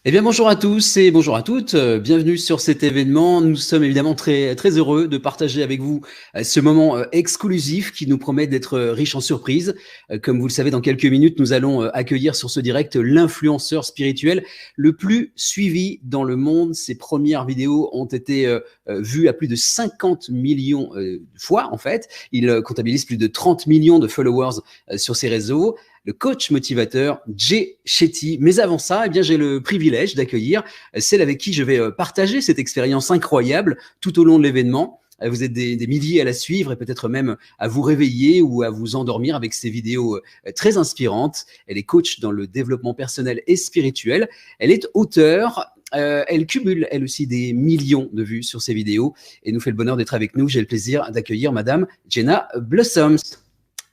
Eh bien, bonjour à tous et bonjour à toutes. Bienvenue sur cet événement. Nous sommes évidemment très, très heureux de partager avec vous ce moment exclusif qui nous promet d'être riche en surprises. Comme vous le savez, dans quelques minutes, nous allons accueillir sur ce direct l'influenceur spirituel le plus suivi dans le monde. Ses premières vidéos ont été vues à plus de 50 millions de fois, en fait. Il comptabilise plus de 30 millions de followers sur ses réseaux, le coach motivateur Jay Shetty. Mais avant ça, eh bien, j'ai le privilège d'accueillir celle avec qui je vais partager cette expérience incroyable tout au long de l'événement. Vous êtes des milliers à la suivre et peut-être même à vous réveiller ou à vous endormir avec ces vidéos très inspirantes. Elle est coach dans le développement personnel et spirituel. Elle est auteure. Elle cumule, elle aussi, des millions de vues sur ses vidéos et nous fait le bonheur d'être avec nous. J'ai le plaisir d'accueillir Madame Jenna Blossoms.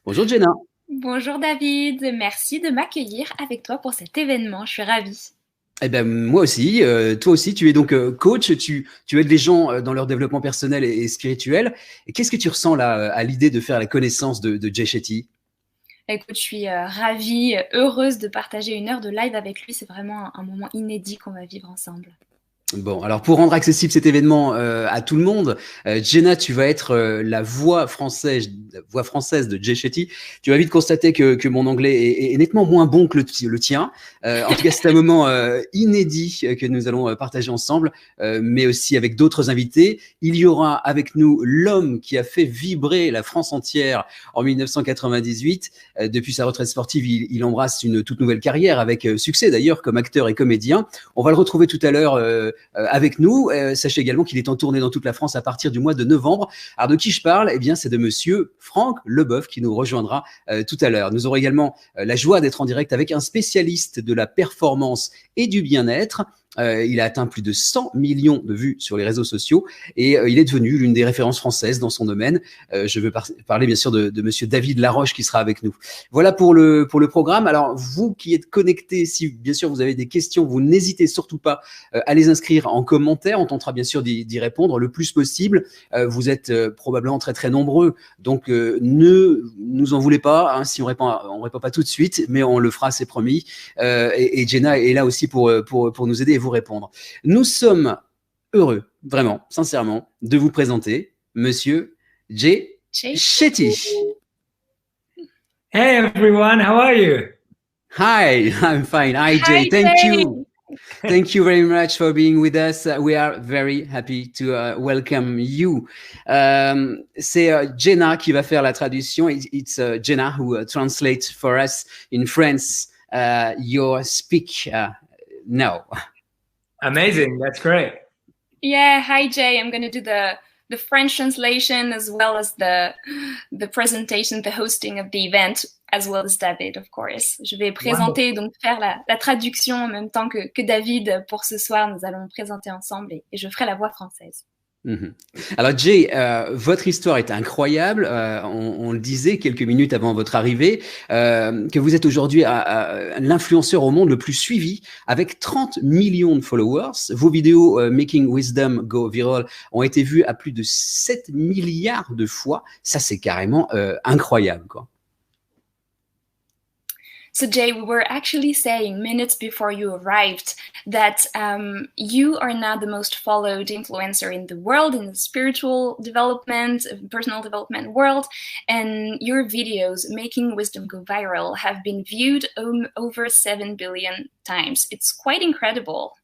Bonjour Jenna. Bonjour David, merci de m'accueillir avec toi pour cet événement, je suis ravie. Eh ben, moi aussi, toi aussi, tu es donc coach, tu aides les gens dans leur développement personnel et spirituel. Et qu'est-ce que tu ressens là à l'idée de faire la connaissance de Jay Shetty? Écoute, je suis ravie, heureuse de partager une heure de live avec lui, c'est vraiment un moment inédit qu'on va vivre ensemble. Bon, alors pour rendre accessible cet événement à tout le monde, Jenna, tu vas être la voix française de Jay Shetty. Tu vas vite constater que mon anglais est nettement moins bon que le tien. En tout cas, c'est un moment inédit que nous allons partager ensemble, mais aussi avec d'autres invités. Il y aura avec nous l'homme qui a fait vibrer la France entière en 1998. Depuis sa retraite sportive, il embrasse une toute nouvelle carrière avec succès d'ailleurs comme acteur et comédien. On va le retrouver tout à l'heure avec nous. Sachez également qu'il est en tournée dans toute la France à partir du mois de novembre. Alors de qui je parle? Eh bien, c'est de monsieur Franck Leboeuf qui nous rejoindra tout à l'heure. Nous aurons également la joie d'être en direct avec un spécialiste de la performance et du bien-être. Il a atteint plus de 100 millions de vues sur les réseaux sociaux et il est devenu l'une des références françaises dans son domaine. Je veux parler bien sûr de monsieur David Laroche qui sera avec nous. Voilà pour le programme. Alors vous qui êtes connectés, si bien sûr vous avez des questions, vous n'hésitez surtout pas à les inscrire en commentaire. On tentera bien sûr d'y répondre le plus possible. Vous êtes probablement très très nombreux, donc ne nous en voulez pas hein, si on répond pas tout de suite, mais on le fera, c'est promis. Et Jenna est là aussi pour nous aider et vous répondre. Nous sommes heureux, vraiment, sincèrement, de vous présenter Monsieur Jay Shetty. Hey everyone, how are you? Hi, I'm fine. Hi Jay, Hi thank Jay. you. Thank you very much for being with us. We are very happy to welcome you. C'est Jenna qui va faire la traduction. It's Jenna who translates for us in France your speak now. Amazing, that's great. Yeah, hi Jay, I'm going to do the French translation as well as the presentation, the hosting of the event, as well as David, of course. Je vais présenter, donc faire la traduction en même temps que David pour ce soir. Nous allons présenter ensemble et je ferai la voix française. Mmh. Alors Jay, votre histoire est incroyable. On le disait quelques minutes avant votre arrivée, que vous êtes aujourd'hui l'influenceur au monde le plus suivi avec 30 millions de followers. Vos vidéos Making Wisdom Go Viral ont été vues à plus de 7 milliards de fois. Ça, c'est carrément incroyable, quoi. So Jay, we were actually saying minutes before you arrived that you are now the most followed influencer in the world, in the spiritual development, personal development world, and your videos, Making Wisdom Go Viral, have been viewed over 7 billion times. It's quite incredible.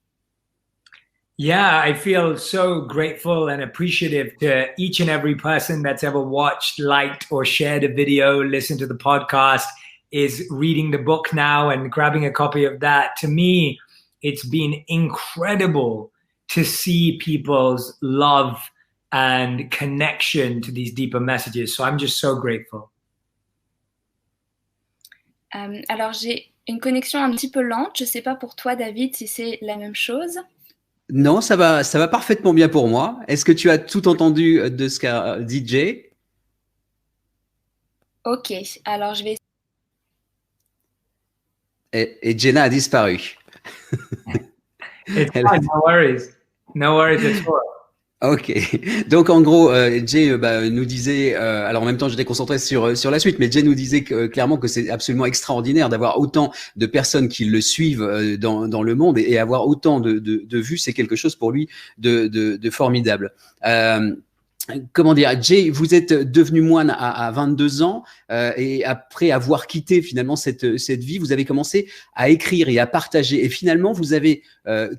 Yeah, I feel so grateful and appreciative to each and every person that's ever watched, liked, or shared a video, listened to the podcast, is reading the book now and grabbing a copy of that. To me, it's been incredible to see people's love and connection to these deeper messages. So I'm just so grateful. Alors, j'ai une connexion un petit peu lente. Je ne sais pas pour toi, David, si c'est la même chose. Non, ça va parfaitement bien pour moi. Est-ce que tu as tout entendu de ce qu'a dit Jay? Ok, alors je vais... Et Jenna a disparu. It's fine, no worries. No worries at all. Ok, donc en gros, Jay nous disait, alors en même temps j'étais concentré sur la suite, mais Jay nous disait clairement que c'est absolument extraordinaire d'avoir autant de personnes qui le suivent dans le monde et avoir autant de vues, c'est quelque chose pour lui de formidable. Comment dire, Jay, vous êtes devenu moine à 22 ans et après avoir quitté finalement cette vie, vous avez commencé à écrire et à partager. Et finalement, vous avez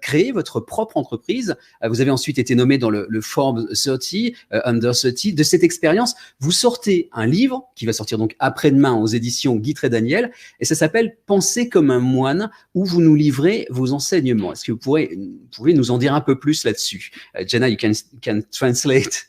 créé votre propre entreprise. Vous avez ensuite été nommé dans le Forbes 30, Under 30. De cette expérience, vous sortez un livre qui va sortir donc après-demain aux éditions Guy Trédaniel et ça s'appelle Penser comme un moine où vous nous livrez vos enseignements. Est-ce que vous pouvez nous en dire un peu plus là-dessus? Jenna, you can translate.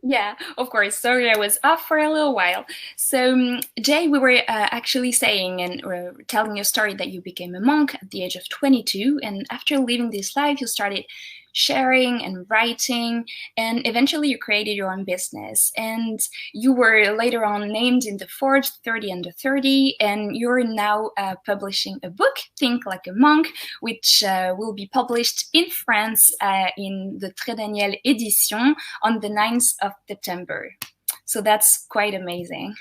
Yeah, of course. Sorry, I was off for a little while. So, Jay, we were actually saying and telling your story that you became a monk at the age of 22. And after living this life, you started sharing and writing, and eventually you created your own business. And you were later on named in the Forbes 30 Under 30, and you're now publishing a book, Think Like a Monk, which will be published in France in the Trédaniel edition on the 9th of September. So that's quite amazing.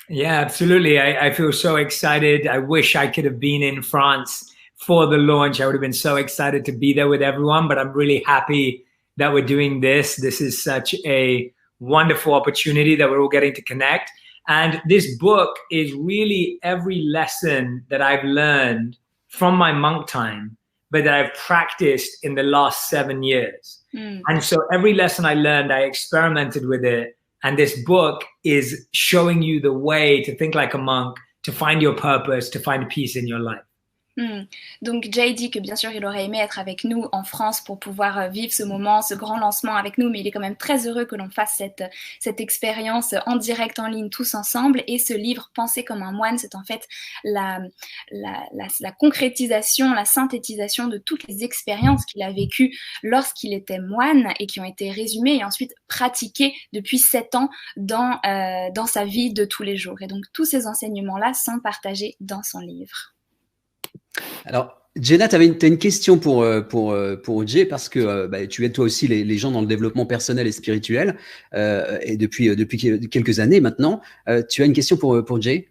Yeah, absolutely. I feel so excited. I wish I could have been in France for the launch. I would have been so excited to be there with everyone, but I'm really happy that we're doing this. This is such a wonderful opportunity that we're all getting to connect. And this book is really every lesson that I've learned from my monk time, but that I've practiced in the last 7 years. And so every lesson I learned, I experimented with it. And this book is showing you the way to think like a monk, to find your purpose, to find peace in your life. Donc Jay dit que bien sûr il aurait aimé être avec nous en France pour pouvoir vivre ce moment, ce grand lancement avec nous, mais il est quand même très heureux que l'on fasse cette expérience en direct, en ligne, tous ensemble. Et ce livre, Penser comme un moine, c'est en fait la concrétisation, la synthétisation de toutes les expériences qu'il a vécues lorsqu'il était moine et qui ont été résumées et ensuite pratiquées depuis 7 ans dans sa vie de tous les jours. Et donc tous ces enseignements-là sont partagés dans son livre. Alors, Jenna, tu as une question pour Jay parce que tu aides toi aussi les gens dans le développement personnel et spirituel et depuis quelques années maintenant. Tu as une question pour Jay?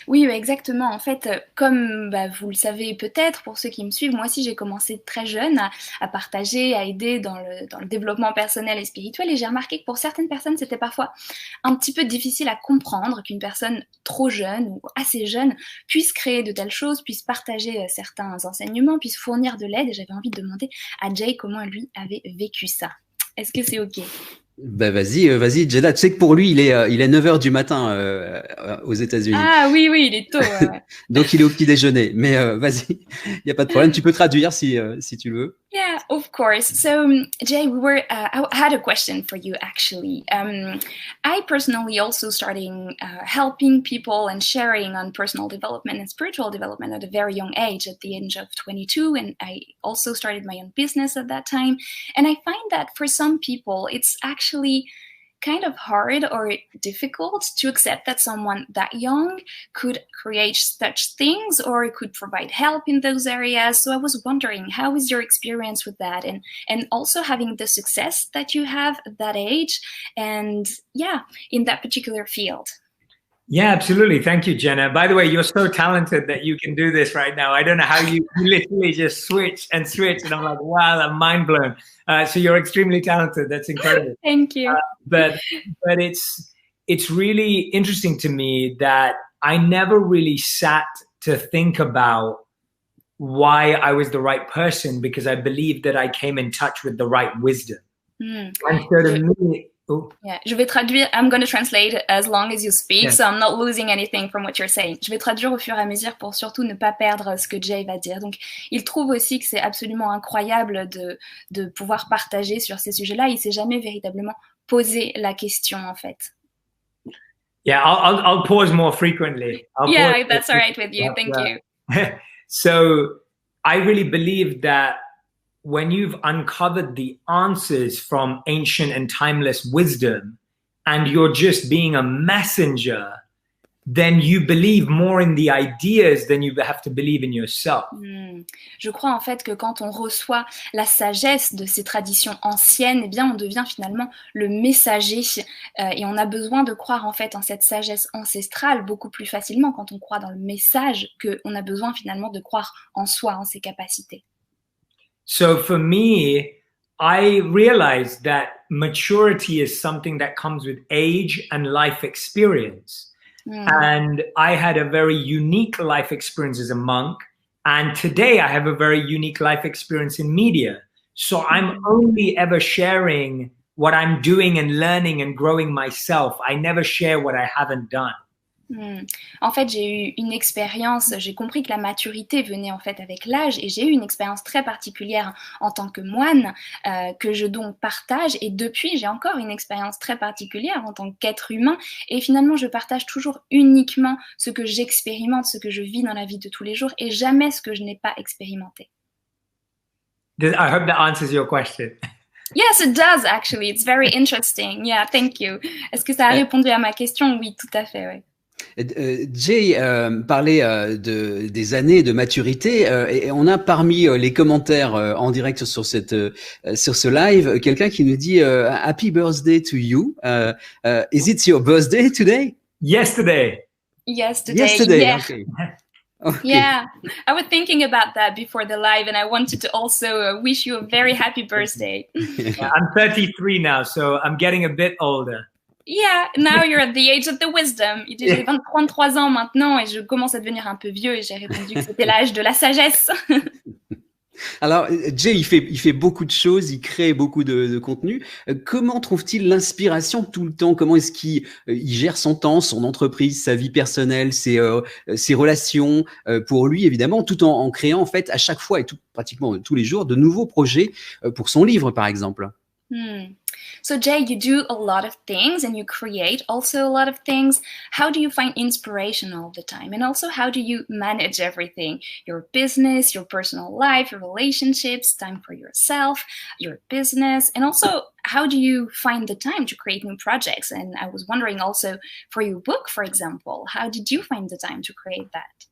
Oui, exactement. En fait, comme vous le savez peut-être, pour ceux qui me suivent, moi aussi j'ai commencé très jeune à partager, à aider dans le développement personnel et spirituel. Et j'ai remarqué que pour certaines personnes, c'était parfois un petit peu difficile à comprendre qu'une personne trop jeune ou assez jeune puisse créer de telles choses, puisse partager certains enseignements, puisse fournir de l'aide. Et j'avais envie de demander à Jay comment lui avait vécu ça. Est-ce que c'est OK? Vas-y, Jenna. Tu sais que pour lui, il est 9h du matin aux États-Unis. Ah oui, il est tôt. Donc, il est au petit déjeuner. Mais vas-y, il n'y a pas de problème. Tu peux traduire si tu le veux. Yeah, of course. So, Jay, I had a question for you, actually. I personally also starting helping people and sharing on personal development and spiritual development at a very young age, at the age of 22. And I also started my own business at that time. And I find that for some people, it's actually kind of hard or difficult to accept that someone that young could create such things or could provide help in those areas. So I was wondering, how is your experience with that, and also having the success that you have at that age and in that particular field? Yeah, absolutely. Thank you, Jenna. By the way, you're so talented that you can do this right now. I don't know how you literally just switch, and I'm like, wow, I'm mind blown. So you're extremely talented. That's incredible. Thank you. But it's really interesting to me that I never really sat to think about why I was the right person, because I believed that I came in touch with the right wisdom. And so to me, Yeah, je vais traduire. I'm going to translate as long as you speak, so I'm not losing anything from what you're saying. Je vais traduire au fur et à mesure pour surtout ne pas perdre ce que Jay va dire. Donc, il trouve aussi que c'est absolument incroyable de pouvoir partager sur ces sujets-là. Il s'est jamais véritablement posé la question, en fait. Yeah, I'll pause more frequently. That's all right with you. Thank you. So, I really believe that when you've uncovered the answers from ancient and timeless wisdom, and you're just being a messenger then you believe more in the ideas than you have to believe in yourself. Je crois en fait que quand on reçoit la sagesse de ces traditions anciennes, eh bien on devient finalement le messager et on a besoin de croire en fait en cette sagesse ancestrale beaucoup plus facilement quand on croit dans le message qu'on a besoin finalement de croire en soi, en ses capacités. So for me, I realized that maturity is something that comes with age and life experience. And I had a very unique life experience as a monk. And today I have a very unique life experience in media. So I'm only ever sharing what I'm doing and learning and growing myself. I never share what I haven't done. En fait, j'ai eu une expérience, j'ai compris que la maturité venait en fait avec l'âge et j'ai eu une expérience très particulière en tant que moine que je donc partage et depuis j'ai encore une expérience très particulière en tant qu'être humain et finalement je partage toujours uniquement ce que j'expérimente, ce que je vis dans la vie de tous les jours et jamais ce que je n'ai pas expérimenté. I hope that answers your question. Yes, it does actually. It's very interesting. Yeah, thank you. Est-ce que ça a répondu à ma question? Oui, tout à fait, oui. Jay parlait des années de maturité et on a parmi les commentaires en direct sur ce live quelqu'un qui nous dit Happy birthday to you. Is it your birthday today? Yesterday. Yesterday. Yeah. Okay. Yeah, I was thinking about that before the live and I wanted to also wish you a very happy birthday. I'm 33 now, so I'm getting a bit older. Yeah, now you're at the age of the wisdom. J'ai 23 ans maintenant et je commence à devenir un peu vieux et j'ai répondu que c'était l'âge de la sagesse. Alors, Jay, il fait beaucoup de choses, il crée beaucoup de contenu. Comment trouve-t-il l'inspiration tout le temps? Comment est-ce qu'il gère son temps, son entreprise, sa vie personnelle, ses relations pour lui, évidemment, tout en créant, en fait, à chaque fois et pratiquement tous les jours, de nouveaux projets pour son livre, par exemple? So Jay, you do a lot of things and you create also a lot of things. How do you find inspiration all the time? And also, how do you manage everything? Your business, your personal life, your relationships, time for yourself, your business, and also how do you find the time to create new projects? And I was wondering also for your book, for example, how did you find the time to create that?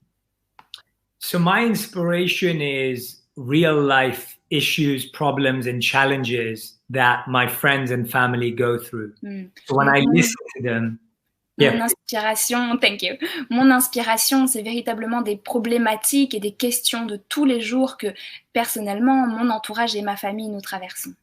So my inspiration is real life issues, problems, and challenges that my friends and family go through. So when I listen to them, Mon inspiration, c'est véritablement des problématiques et des questions de tous les jours que personnellement, mon entourage et ma famille nous traversons.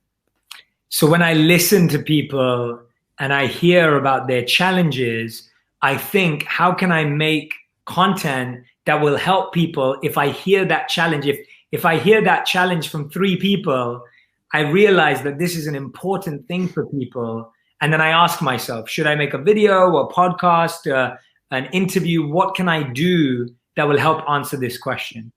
So when I listen to people and I hear about their challenges, I think, how can I make content that will help people if I hear that challenge? If I hear that challenge from 3 people, I realize that this is an important thing for people. And then I ask myself, should I make a video, a podcast, an interview? What can I do that will help answer this question?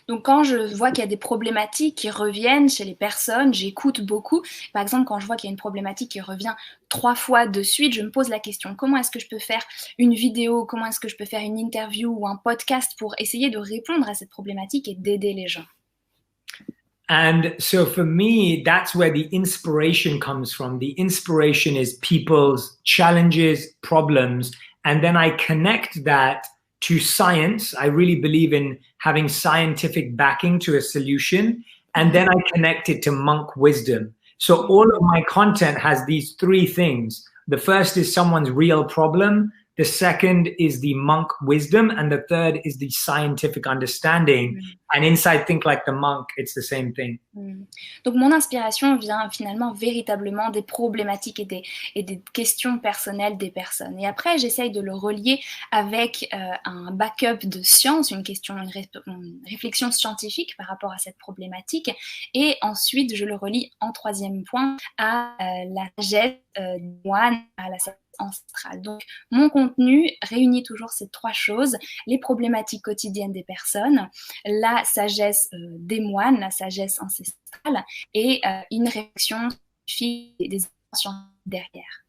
Donc quand je vois qu'il y a des problématiques qui reviennent chez les personnes, j'écoute beaucoup. Par exemple, quand je vois qu'il y a une problématique qui revient 3 fois de suite, je me pose la question, comment est-ce que je peux faire une vidéo, comment est-ce que je peux faire une interview ou un podcast pour essayer de répondre à cette problématique et d'aider les gens? And so for me, that's where the inspiration comes from. The inspiration is people's challenges, problems, and then I connect that to science. I really believe in having scientific backing to a solution, and then I connect it to monk wisdom. So all of my content has these 3 things. The first is someone's real problem. The second is the monk wisdom. And the third is the scientific understanding. And inside Think Like the Monk, it's the same thing. Donc mon inspiration vient finalement véritablement des problématiques et des questions personnelles des personnes. Et après, j'essaye de le relier avec un backup de science, une réflexion scientifique par rapport à cette problématique. Et ensuite, je le relie en 3e point à la sagesse du moine, à la sagesse ancestrale. Donc, mon contenu réunit toujours ces 3 choses, les problématiques quotidiennes des personnes, la sagesse des moines, la sagesse ancestrale et une réflexion scientifique et des intentions derrière.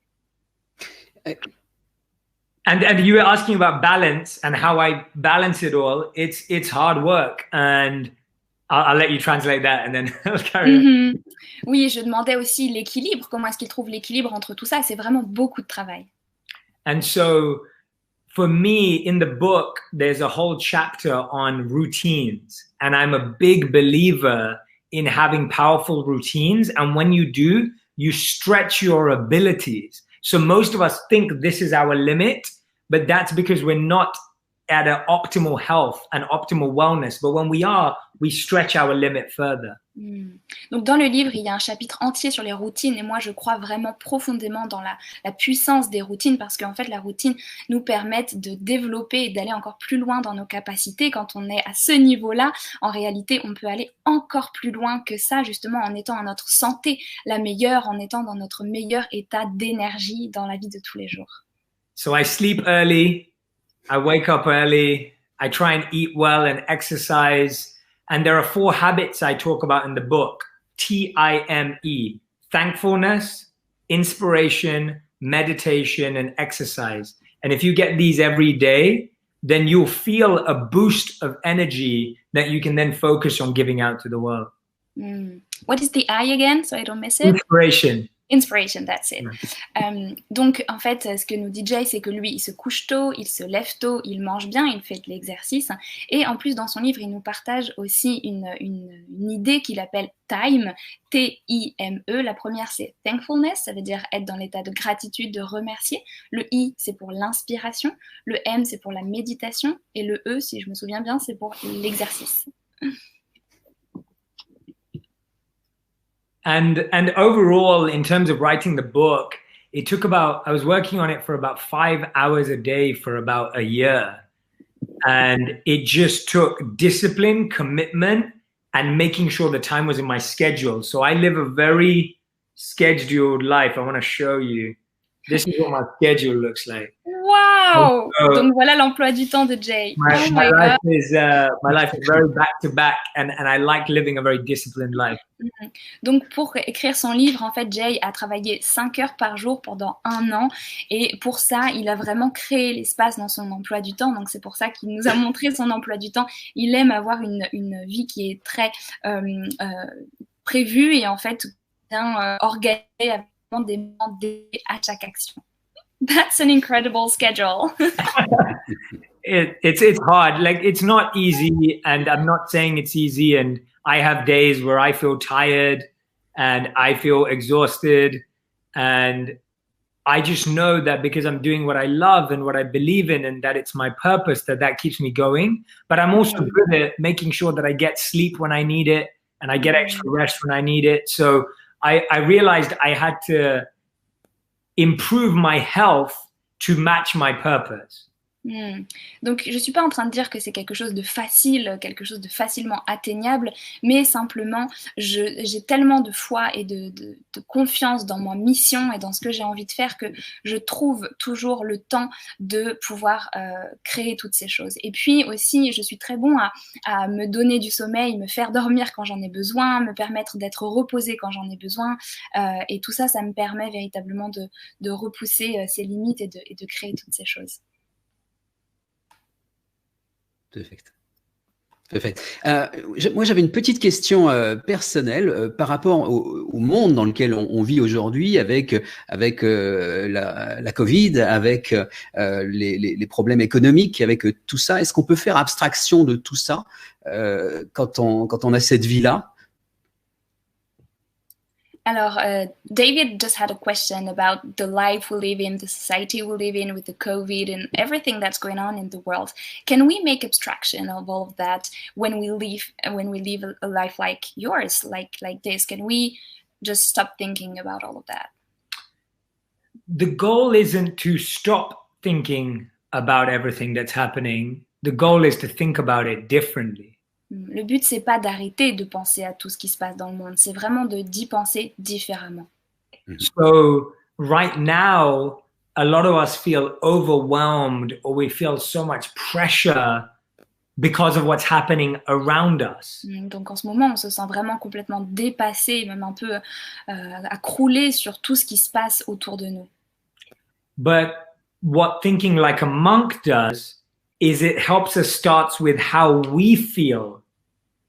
And you were asking about balance and how I balance it all. It's hard work, and I'll let you translate that and then I'll carry on. Oui, je demandais aussi l'équilibre. Comment est-ce qu'il trouve l'équilibre entre tout ça? C'est vraiment beaucoup de travail. And so for me, in the book, there's a whole chapter on routines. And I'm a big believer in having powerful routines. And when you do, you stretch your abilities. So most of us think this is our limit, but that's because we're not at an optimal health and optimal wellness. But when we are, we stretch our limit further. Donc dans le livre, il y a un chapitre entier sur les routines et moi je crois vraiment profondément dans la puissance des routines parce qu'en fait la routine nous permet de développer et d'aller encore plus loin dans nos capacités. Quand on est à ce niveau-là, en réalité on peut aller encore plus loin que ça justement en étant à notre santé la meilleure, en étant dans notre meilleur état d'énergie dans la vie de tous les jours. So I sleep early, I wake up early, I try and eat well and exercise. And there are 4 habits I talk about in the book, TIME, thankfulness, inspiration, meditation, and exercise. And if you get these every day, then you'll feel a boost of energy that you can then focus on giving out to the world. What is the I again, so I don't miss it? Inspiration. Inspiration, that's it. Donc, en fait, ce que nous dit Jay, c'est que lui, il se couche tôt, il se lève tôt, il mange bien, il fait de l'exercice. Et en plus, dans son livre, il nous partage aussi une idée qu'il appelle TIME, T-I-M-E. La première, c'est thankfulness, ça veut dire être dans l'état de gratitude, de remercier. Le I, c'est pour l'inspiration. Le M, c'est pour la méditation. Et le E, si je me souviens bien, c'est pour l'exercice. And overall, in terms of writing the book, I was working on it for about 5 hours a day for about a year. And it just took discipline, commitment, and making sure the time was in my schedule. So I live a very scheduled life. I want to show you. This is what my schedule looks like. Wow! Donc voilà l'emploi du temps de Jay. My life is very back to back, and I like living a very disciplined life. Donc pour écrire son livre, en fait, Jay a travaillé 5 heures par jour pendant 1 an, et pour ça, il a vraiment créé l'espace dans son emploi du temps. Donc c'est pour ça qu'il nous a montré son emploi du temps. Il aime avoir une vie qui est très prévue et en fait bien organisée avec des moments dédiés à chaque action. That's an incredible schedule. It's hard. Like, it's not easy, and I'm not saying it's easy. And I have days where I feel tired and I feel exhausted, and I just know that because I'm doing what I love and what I believe in, and that it's my purpose, that keeps me going. But I'm also good at making sure that I get sleep when I need it and I get extra rest when I need it. So I realized I had to improve my health to match my purpose. Donc, je ne suis pas en train de dire que c'est quelque chose de facile, quelque chose de facilement atteignable, mais simplement, j'ai tellement de foi et de confiance dans ma mission et dans ce que j'ai envie de faire que je trouve toujours le temps de pouvoir créer toutes ces choses. Et puis aussi, je suis très bon à me donner du sommeil, me faire dormir quand j'en ai besoin, me permettre d'être reposée quand j'en ai besoin. Et tout ça, ça me permet véritablement de repousser ses limites et de créer toutes ces choses. Perfect. Moi, j'avais une petite question personnelle par rapport au monde dans lequel on vit aujourd'hui, avec la Covid, avec les problèmes économiques, avec tout ça. Est-ce qu'on peut faire abstraction de tout ça quand on a cette vie-là? Alors, David just had a question about the life we live in, the society we live in with the COVID and everything that's going on in the world. Can we make abstraction of all of that when we live a life like yours, like this? Can we just stop thinking about all of that? The goal isn't to stop thinking about everything that's happening. The goal is to think about it differently. Le but, c'est pas d'arrêter de penser à tout ce qui se passe dans le monde, c'est vraiment d'y penser différemment. So right now, a lot of us feel overwhelmed, or we feel so much pressure because of what's happening around us. Donc en ce moment, on se sent vraiment complètement dépassé, même un peu à crouler sur tout ce qui se passe autour de nous. But what thinking like a monk does is it helps us start with how we feel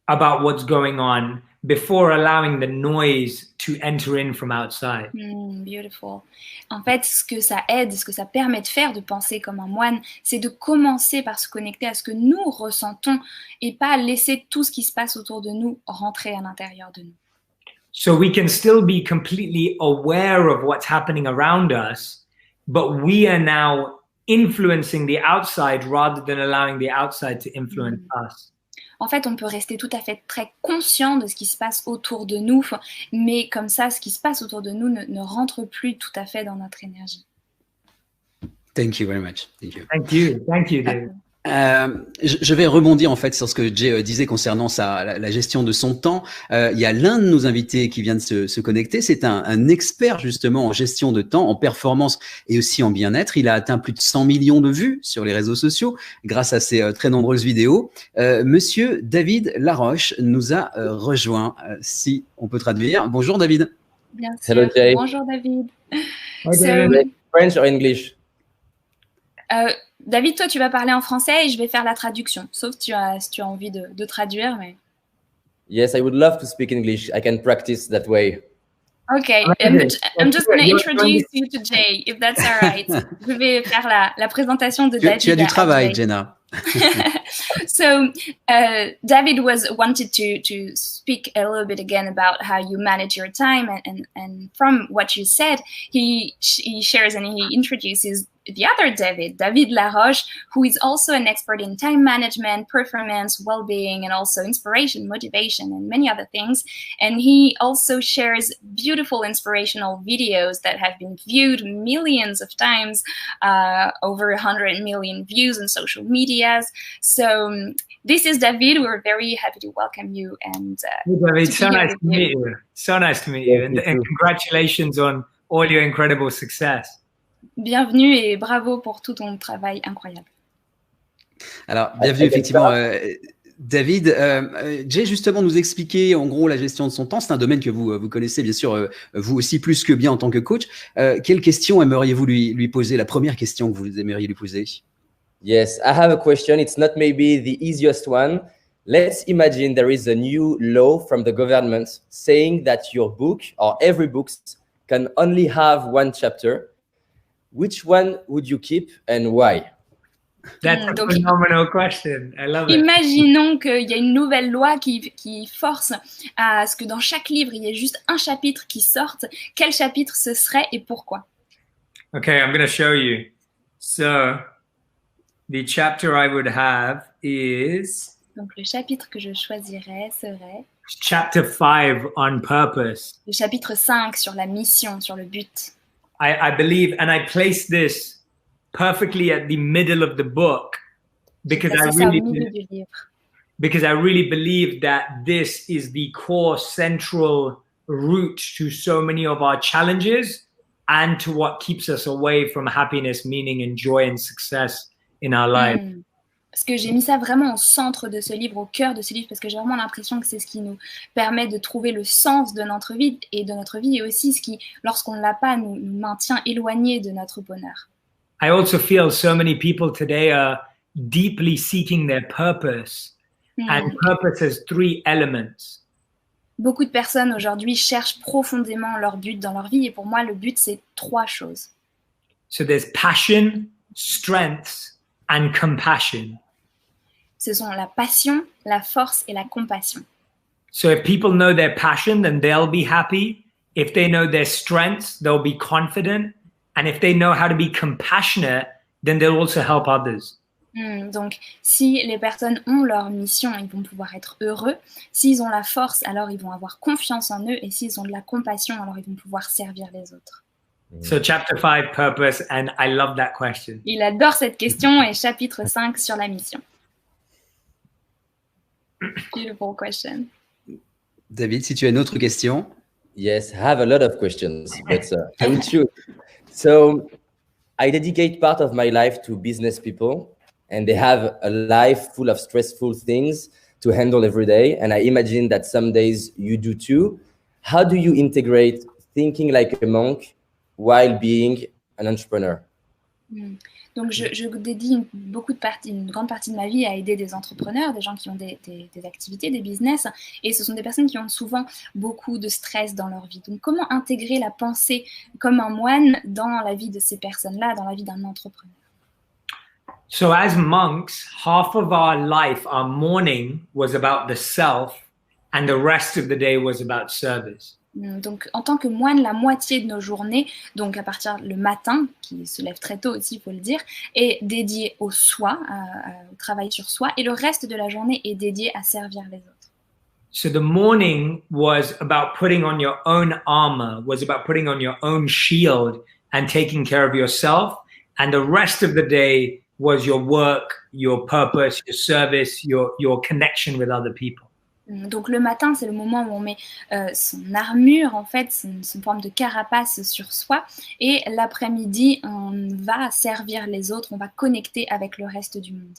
about what's going on before allowing the noise to enter in from outside. Beautiful. En fait, ce que ça aide, ce que ça permet de faire, de penser comme un moine, c'est de commencer par se connecter à ce que nous ressentons et pas laisser tout ce qui se passe autour de nous rentrer à l'intérieur de nous. So we can still be completely aware of what's happening around us, but we are now influencing the outside rather than allowing the outside to influence us. En fait, on peut rester tout à fait très conscient de ce qui se passe autour de nous, mais comme ça, ce qui se passe autour de nous ne rentre plus tout à fait dans notre énergie. Thank you very much. Thank you. Thank you, David. Je vais rebondir en fait sur ce que Jay disait concernant la gestion de son temps. Il y a l'un de nos invités qui vient de se connecter. C'est un expert justement en gestion de temps, en performance et aussi en bien-être. Il a atteint plus de 100 millions de vues sur les réseaux sociaux grâce à ses très nombreuses vidéos. Monsieur David Laroche nous a rejoint. Si on peut traduire. Bonjour David. Bien sûr. Hello, Jay. Bonjour David. French or English? David, toi, tu vas parler en français et je vais faire la traduction. Sauf si tu as envie de traduire. Mais... Yes, I would love to speak English. I can practice that way. Okay, I'm just going to introduce you to Jay, if that's all right. Je vais faire la présentation de David. Tu as du travail, Jenna. So David wanted to speak a little bit again about how you manage your time, and from what you said, he shares and he introduces the other David Laroche, who is also an expert in time management, performance, well-being, and also inspiration, motivation, and many other things. And he also shares beautiful inspirational videos that have been viewed millions of times, over 100 million views on social medias. So this is David. We're very happy to welcome you. And David, so nice to meet you. So nice to meet you. And congratulations on all your incredible success. Bienvenue et bravo pour tout ton travail incroyable. Alors, bienvenue effectivement, David. Jay, justement, nous expliquer en gros la gestion de son temps. C'est un domaine que vous connaissez bien sûr, vous aussi plus que bien en tant que coach. Quelle question aimeriez-vous lui poser? La première question que vous aimeriez lui poser? Yes, I have a question. It's not maybe the easiest one. Let's imagine there is a new law from the government saying that your book or every book can only have one chapter. Which one would you keep and why? That's a phenomenal question. I love it. Imaginons qu'il y a une nouvelle loi qui force à ce que dans chaque livre, il y ait juste un chapitre qui sorte. Quel chapitre ce serait et pourquoi? Okay, I'm going to show you. So, the chapter I would have is... Donc, le chapitre que je choisirais serait... Chapter 5 on purpose. Le chapitre 5 sur la mission, sur le but. I believe, and I place this perfectly at the middle of the book because I really believe that this is the core central route to so many of our challenges and to what keeps us away from happiness, meaning, and joy and success in our life. Parce que j'ai mis ça vraiment au centre de ce livre, au cœur de ce livre, parce que j'ai vraiment l'impression que c'est ce qui nous permet de trouver le sens de notre vie et aussi ce qui, lorsqu'on ne l'a pas, nous maintient éloignés de notre bonheur. I also feel so many people today are deeply seeking their purpose, and purpose has 3 elements. Beaucoup de personnes aujourd'hui cherchent profondément leur but dans leur vie, et pour moi, le but, c'est 3 choses. So there's passion, strength, and compassion. Ce sont la passion, la force et la compassion. So if people know their passion, then they'll be happy. If they know their strengths, they'll be confident. And if they know how to be compassionate, then they'll also help others. Donc, si les personnes ont leur mission, ils vont pouvoir être heureux. S'ils ont la force, alors ils vont avoir confiance en eux. Et s'ils ont de la compassion, alors ils vont pouvoir servir les autres. So chapter 5, purpose, and I love that question. Il adore cette question et chapitre 5 sur la mission. Beautiful question. David, si tu as une autre question. Yes, I have a lot of questions, but I will choose. So I dedicate part of my life to business people, and they have a life full of stressful things to handle every day. And I imagine that some days you do too. How do you integrate thinking like a monk while being an entrepreneur? Donc, je dédie une grande partie de ma vie à aider des entrepreneurs, des gens qui ont des activités, des business, et ce sont des personnes qui ont souvent beaucoup de stress dans leur vie. Donc, comment intégrer la pensée comme un moine dans la vie de ces personnes-là, dans la vie d'un entrepreneur? So as monks, half of our life, our morning was about the self, and the rest of the day was about service. Donc, en tant que moine, la moitié de nos journées, donc à partir le matin, qui se lève très tôt aussi, il faut le dire, est dédiée au soi, au travail sur soi, et le reste de la journée est dédié à servir les autres. So the morning was about putting on your own armor, was about putting on your own shield and taking care of yourself, and the rest of the day was your work, your purpose, your service, your connection with other people. Donc le matin, c'est le moment où on met son armure, en fait, son forme de carapace sur soi. Et l'après-midi, on va servir les autres, on va connecter avec le reste du monde.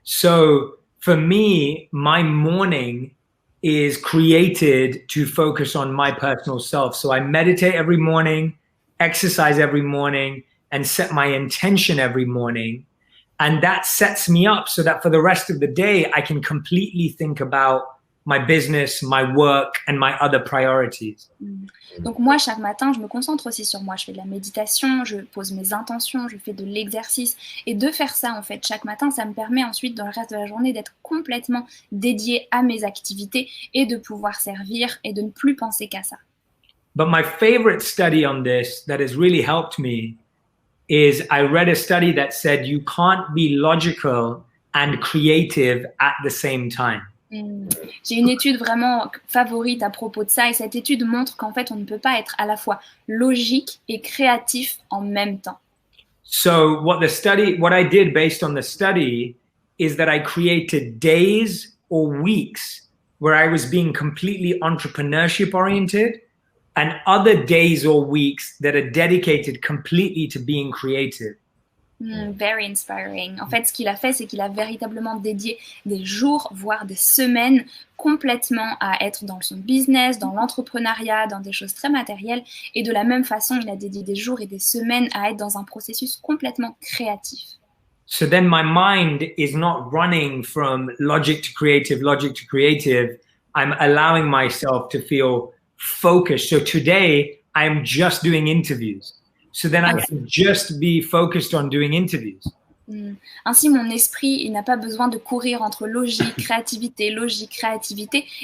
So for me, my morning is created to focus on my personal self. So I meditate every morning, exercise every morning, and set my intention every morning. And that sets me up so that for the rest of the day, I can completely think about my business, my work, and my other priorities. Donc moi, chaque matin, je me concentre aussi sur moi. Je fais de la méditation, je pose mes intentions, je fais de l'exercice. Et de faire ça, en fait, chaque matin, ça me permet ensuite, dans le reste de la journée, d'être complètement dédiée à mes activités et de pouvoir servir et de ne plus penser qu'à ça. But my favorite study on this that has really helped me is I read a study that said you can't be logical and creative at the same time. J'ai une étude vraiment favorite à propos de ça, et cette étude montre qu'en fait, on ne peut pas être à la fois logique et créatif en même temps. So what I did based on the study is that I created days or weeks where I was being completely entrepreneurship oriented, and other days or weeks that are dedicated completely to being creative. Very inspiring. En fait, ce qu'il a fait, c'est qu'il a véritablement dédié des jours, voire des semaines complètement à être dans son business, dans l'entrepreneuriat, dans des choses très matérielles. Et de la même façon, il a dédié des jours et des semaines à être dans un processus complètement créatif. So then my mind is not running from logic to creative. I'm allowing myself to feel focused. So today, I'm just doing interviews. So then I can just be focused on doing interviews. Ainsi, mon esprit, il n'a pas besoin de courir entre logique, créativité,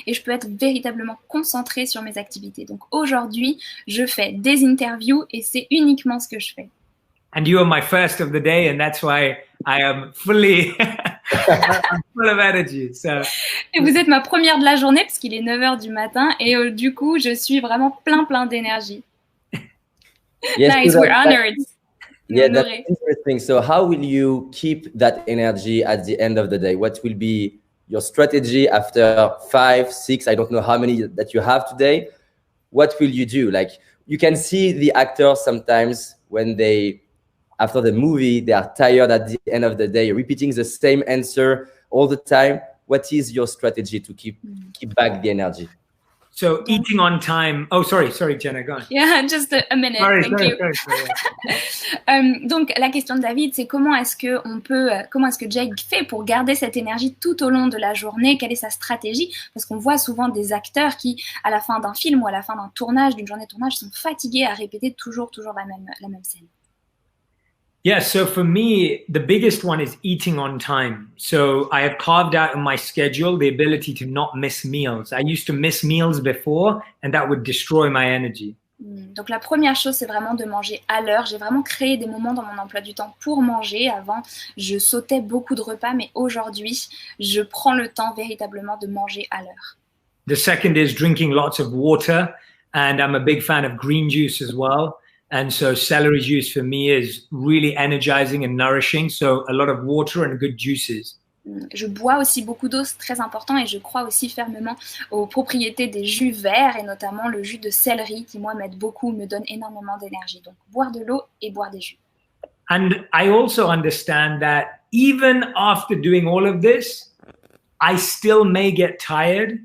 et je peux être véritablement concentrée sur mes activités. Donc aujourd'hui, je fais des interviews et c'est uniquement ce que je fais. And you are my first of the day, and that's why I am fully full of energy. So. Et vous êtes ma première de la journée parce qu'il est 9h du matin et du coup, je suis vraiment plein d'énergie. Yes, nice, we're honored. Yeah, that's interesting. So how will you keep that energy at the end of the day? What will be your strategy after 5, 6, I don't know how many that you have today? What will you do? Like, you can see the actors sometimes when after the movie, they are tired at the end of the day, repeating the same answer all the time. What is your strategy to keep back the energy? So eating on time. Oh, sorry, Jenna, go on. Yeah, just a minute. Thank you. Donc, la question de David, c'est comment est-ce que Jake fait pour garder cette énergie tout au long de la journée? Quelle est sa stratégie? Parce qu'on voit souvent des acteurs qui, à la fin d'un film ou à la fin d'un tournage, d'une journée de tournage, sont fatigués à répéter toujours la même scène. Yeah, so for me, the biggest one is eating on time. So I have carved out in my schedule the ability to not miss meals. I used to miss meals before, and that would destroy my energy. Donc la première chose, c'est vraiment de manger à l'heure. J'ai vraiment créé des moments dans mon emploi du temps pour manger. Avant, je sautais beaucoup de repas, mais aujourd'hui, je prends le temps véritablement de manger à l'heure. The second is drinking lots of water, and I'm a big fan of green juice as well. And so celery juice for me is really energizing and nourishing. So a lot of water and good juices. Je bois aussi beaucoup d'eau, c'est très important, et je crois aussi fermement aux propriétés des jus verts et notamment le jus de céleri qui, moi, m'aide beaucoup, me donne énormément d'énergie. Donc, boire de l'eau et boire des jus. And I also understand that even after doing all of this, I still may get tired.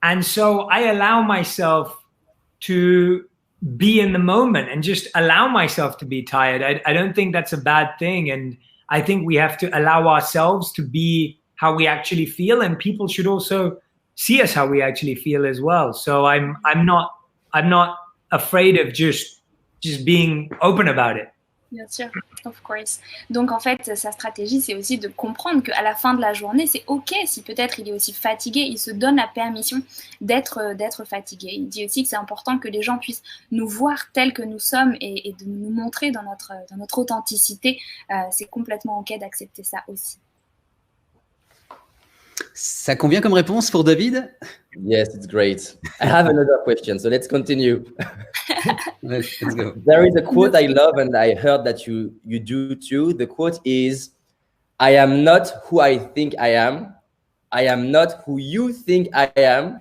And so I allow myself to be in the moment and just allow myself to be tired. I don't think that's a bad thing. And I think we have to allow ourselves to be how we actually feel, and people should also see us how we actually feel as well. So I'm not afraid of just being open about it. Bien sûr, of course. Donc en fait, sa stratégie, c'est aussi de comprendre qu'à la fin de la journée, c'est OK si peut-être il est aussi fatigué, il se donne la permission d'être fatigué. Il dit aussi que c'est important que les gens puissent nous voir tels que nous sommes et de nous montrer dans notre authenticité. C'est complètement OK d'accepter ça aussi. Ça convient comme réponse pour David? Yes, it's great. I have another question, so let's continue. Let's go. There is a quote I love, and I heard that you do too. The quote is, "I am not who I think I am. I am not who you think I am.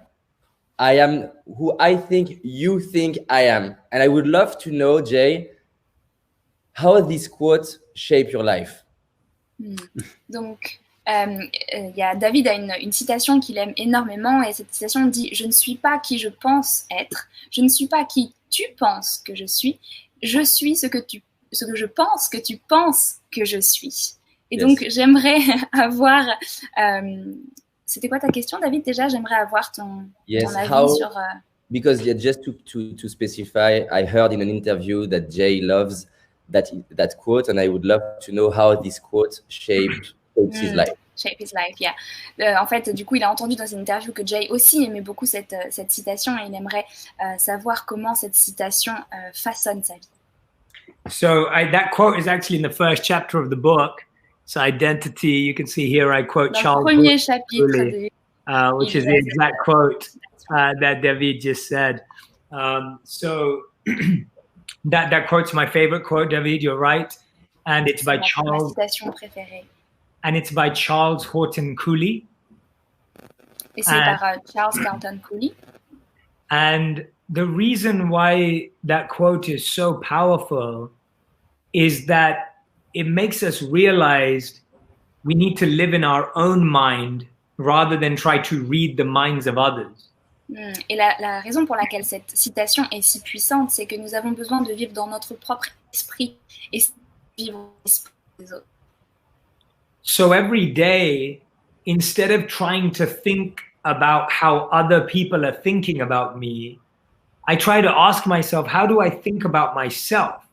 I am who I think you think I am." And I would love to know, Jay, how this quote shape your life. Donc, David a une citation qu'il aime énormément, et cette citation dit « Je ne suis pas qui je pense être, je ne suis pas qui tu penses que je suis ce que je pense que tu penses que je suis. » Et donc, j'aimerais avoir... c'était quoi ta question, David, déjà? J'aimerais avoir ton avis sur... Because just to specify, I heard in an interview that Jay loves that quote, and I would love to know how this quote shaped his life. Shape his life, yeah. En fait, du coup, il a entendu dans une interview que Jay aussi aimait beaucoup cette citation, et il aimerait savoir comment cette citation façonne sa vie. So that quote is actually in the first chapter of the book. So identity, you can see here I quote dans Charles le premier chapitre which is the exact quote that David just said. So that quote's my favorite quote, David, you're right. And it's by Charles. Ma citation préférée. And it's by Charles Horton Cooley. Et c'est par Charles Horton Cooley. And the reason why that quote is so powerful is that it makes us realize we need to live in our own mind rather than try to read the minds of others. Et la raison pour laquelle cette citation est si puissante, c'est que nous avons besoin de vivre dans notre propre esprit et vivre l'esprit des autres. So every day, instead of trying to think about how other people are thinking about me, I try to ask myself, how do I think about myself?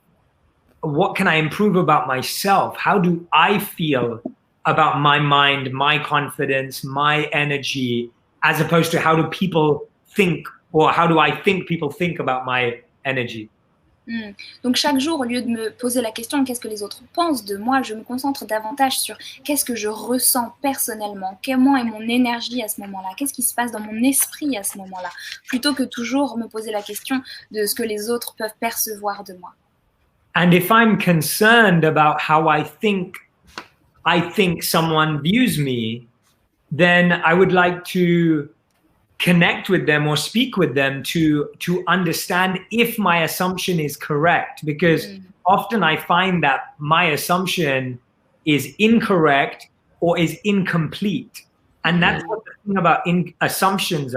What can I improve about myself? How do I feel about my mind, my confidence, my energy, as opposed to how do people think, or how do I think people think about my energy? Donc chaque jour, au lieu de me poser la question qu'est-ce que les autres pensent de moi, je me concentre davantage sur qu'est-ce que je ressens personnellement, comment est mon énergie à ce moment-là, qu'est-ce qui se passe dans mon esprit à ce moment-là, plutôt que toujours me poser la question de ce que les autres peuvent percevoir de moi. And if I'm concerned about how I think someone views me, then I would like to connect with them or speak with them to understand if my assumption is correct, because often I find that my assumption is incorrect or is incomplete. And that's what the thing about assumptions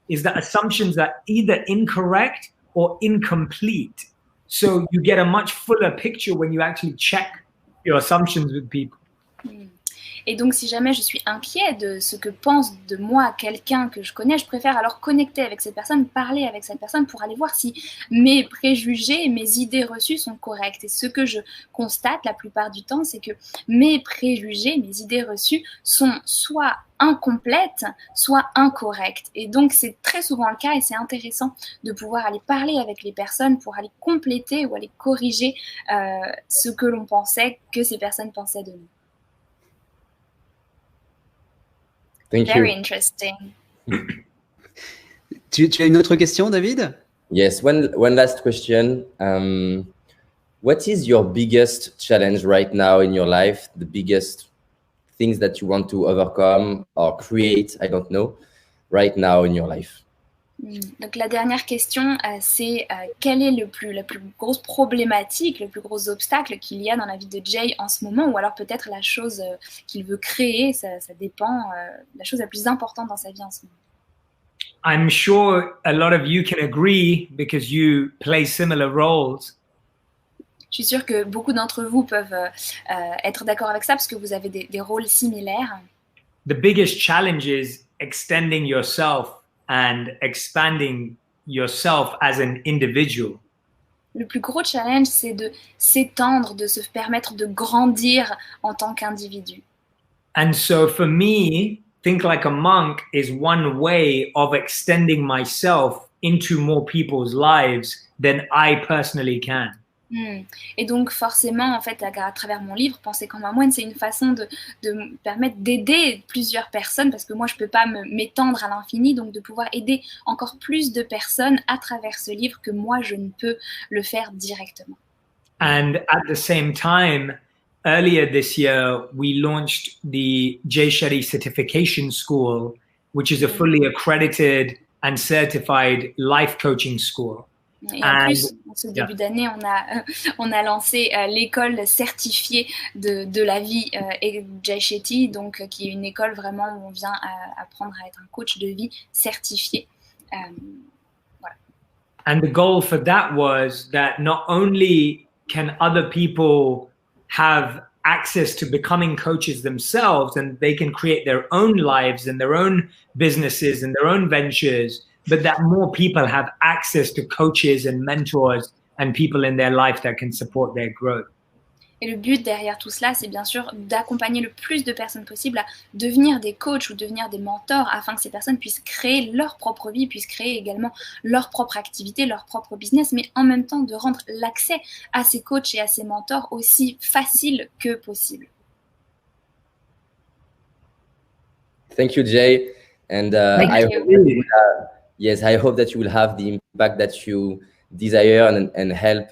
is that assumptions are either incorrect or incomplete. So you get a much fuller picture when you actually check your assumptions with people. Et donc, si jamais je suis inquiet de ce que pense de moi quelqu'un que je connais, je préfère alors connecter avec cette personne, parler avec cette personne pour aller voir si mes préjugés et mes idées reçues sont correctes. Et ce que je constate la plupart du temps, c'est que mes préjugés, mes idées reçues sont soit incomplètes, soit incorrectes. Et donc, c'est très souvent le cas, et c'est intéressant de pouvoir aller parler avec les personnes pour aller compléter ou aller corriger ce que l'on pensait que ces personnes pensaient de nous. Very interesting. Tu as une autre question, David? Yes, one last question. What is your biggest challenge right now in your life? The biggest things that you want to overcome or create, I don't know, right now in your life? Donc la dernière question, c'est quelle est la plus grosse problématique, le plus gros obstacle qu'il y a dans la vie de Jay en ce moment, ou alors peut-être la chose qu'il veut créer, ça dépend, la chose la plus importante dans sa vie en ce moment. I'm sure a lot of you can agree because you play similar roles. Je suis sûre que beaucoup d'entre vous peuvent être d'accord avec ça parce que vous avez des rôles similaires. The biggest challenge is extending yourself and expanding yourself as an individual. Le plus gros challenge, c'est de s'étendre, de se permettre de grandir en tant qu'individu. And so for me, Think Like a Monk is one way of extending myself into more people's lives than I personally can. Et donc forcément, en fait, à travers mon livre, Penser comme un moine, c'est une façon de me permettre d'aider plusieurs personnes, parce que moi, je ne peux pas m'étendre à l'infini, donc de pouvoir aider encore plus de personnes à travers ce livre que moi, je ne peux le faire directement. And at the same time, earlier this year, we launched the Jay Shetty Certification School, which is a fully accredited and certified life coaching school. Et en plus, en ce début d'année, on a lancé l'école certifiée de la vie Jay Shetty, donc qui est une école vraiment où on vient apprendre à être un coach de vie certifié. Voilà. And the goal for that was that not only can other people have access to becoming coaches themselves and they can create their own lives and their own businesses and their own ventures, but that more people have access to coaches and mentors and people in their life that can support their growth. Et le but derrière tout cela, c'est bien sûr d'accompagner le plus de personnes possible à devenir des coachs ou devenir des mentors afin que ces personnes puissent créer leur propre vie, puissent créer également leur propre activité, leur propre business, mais en même temps de rendre l'accès à ces coachs et à ces mentors aussi facile que possible. Thank you, Jay. And I hope that you will have the impact that you desire and help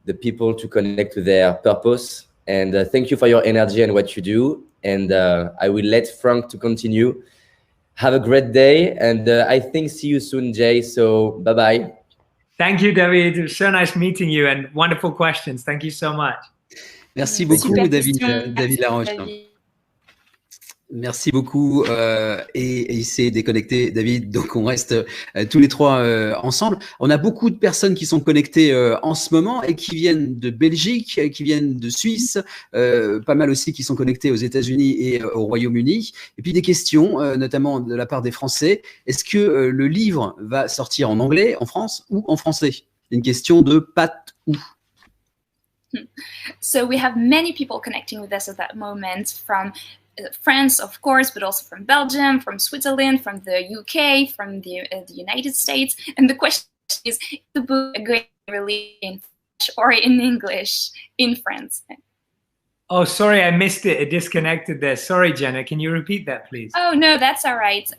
the people to connect to their purpose. And thank you for your energy and what you do. And I will let Frank to continue. Have a great day. And I think see you soon, Jay. So bye-bye. Thank you, David. It was so nice meeting you and wonderful questions. Thank you so much. Merci beaucoup, David Laroche. Merci beaucoup et il s'est déconnecté, David, donc on reste tous les trois ensemble. On a beaucoup de personnes qui sont connectées en ce moment et qui viennent de Belgique, qui viennent de Suisse, pas mal aussi qui sont connectés aux États-Unis et au Royaume-Uni. Et puis des questions, notamment de la part des Français. Est-ce que le livre va sortir en anglais, en France ou en français? Une question de Pat ou. So we have many people connecting with us at that moment from France, of course, but also from Belgium, from Switzerland, from the UK, from the United States. And the question is the book going to be released in French or in English in France? Oh, sorry, I missed it. It disconnected there. Sorry, Jenna. Can you repeat that, please? Oh, no, that's all right.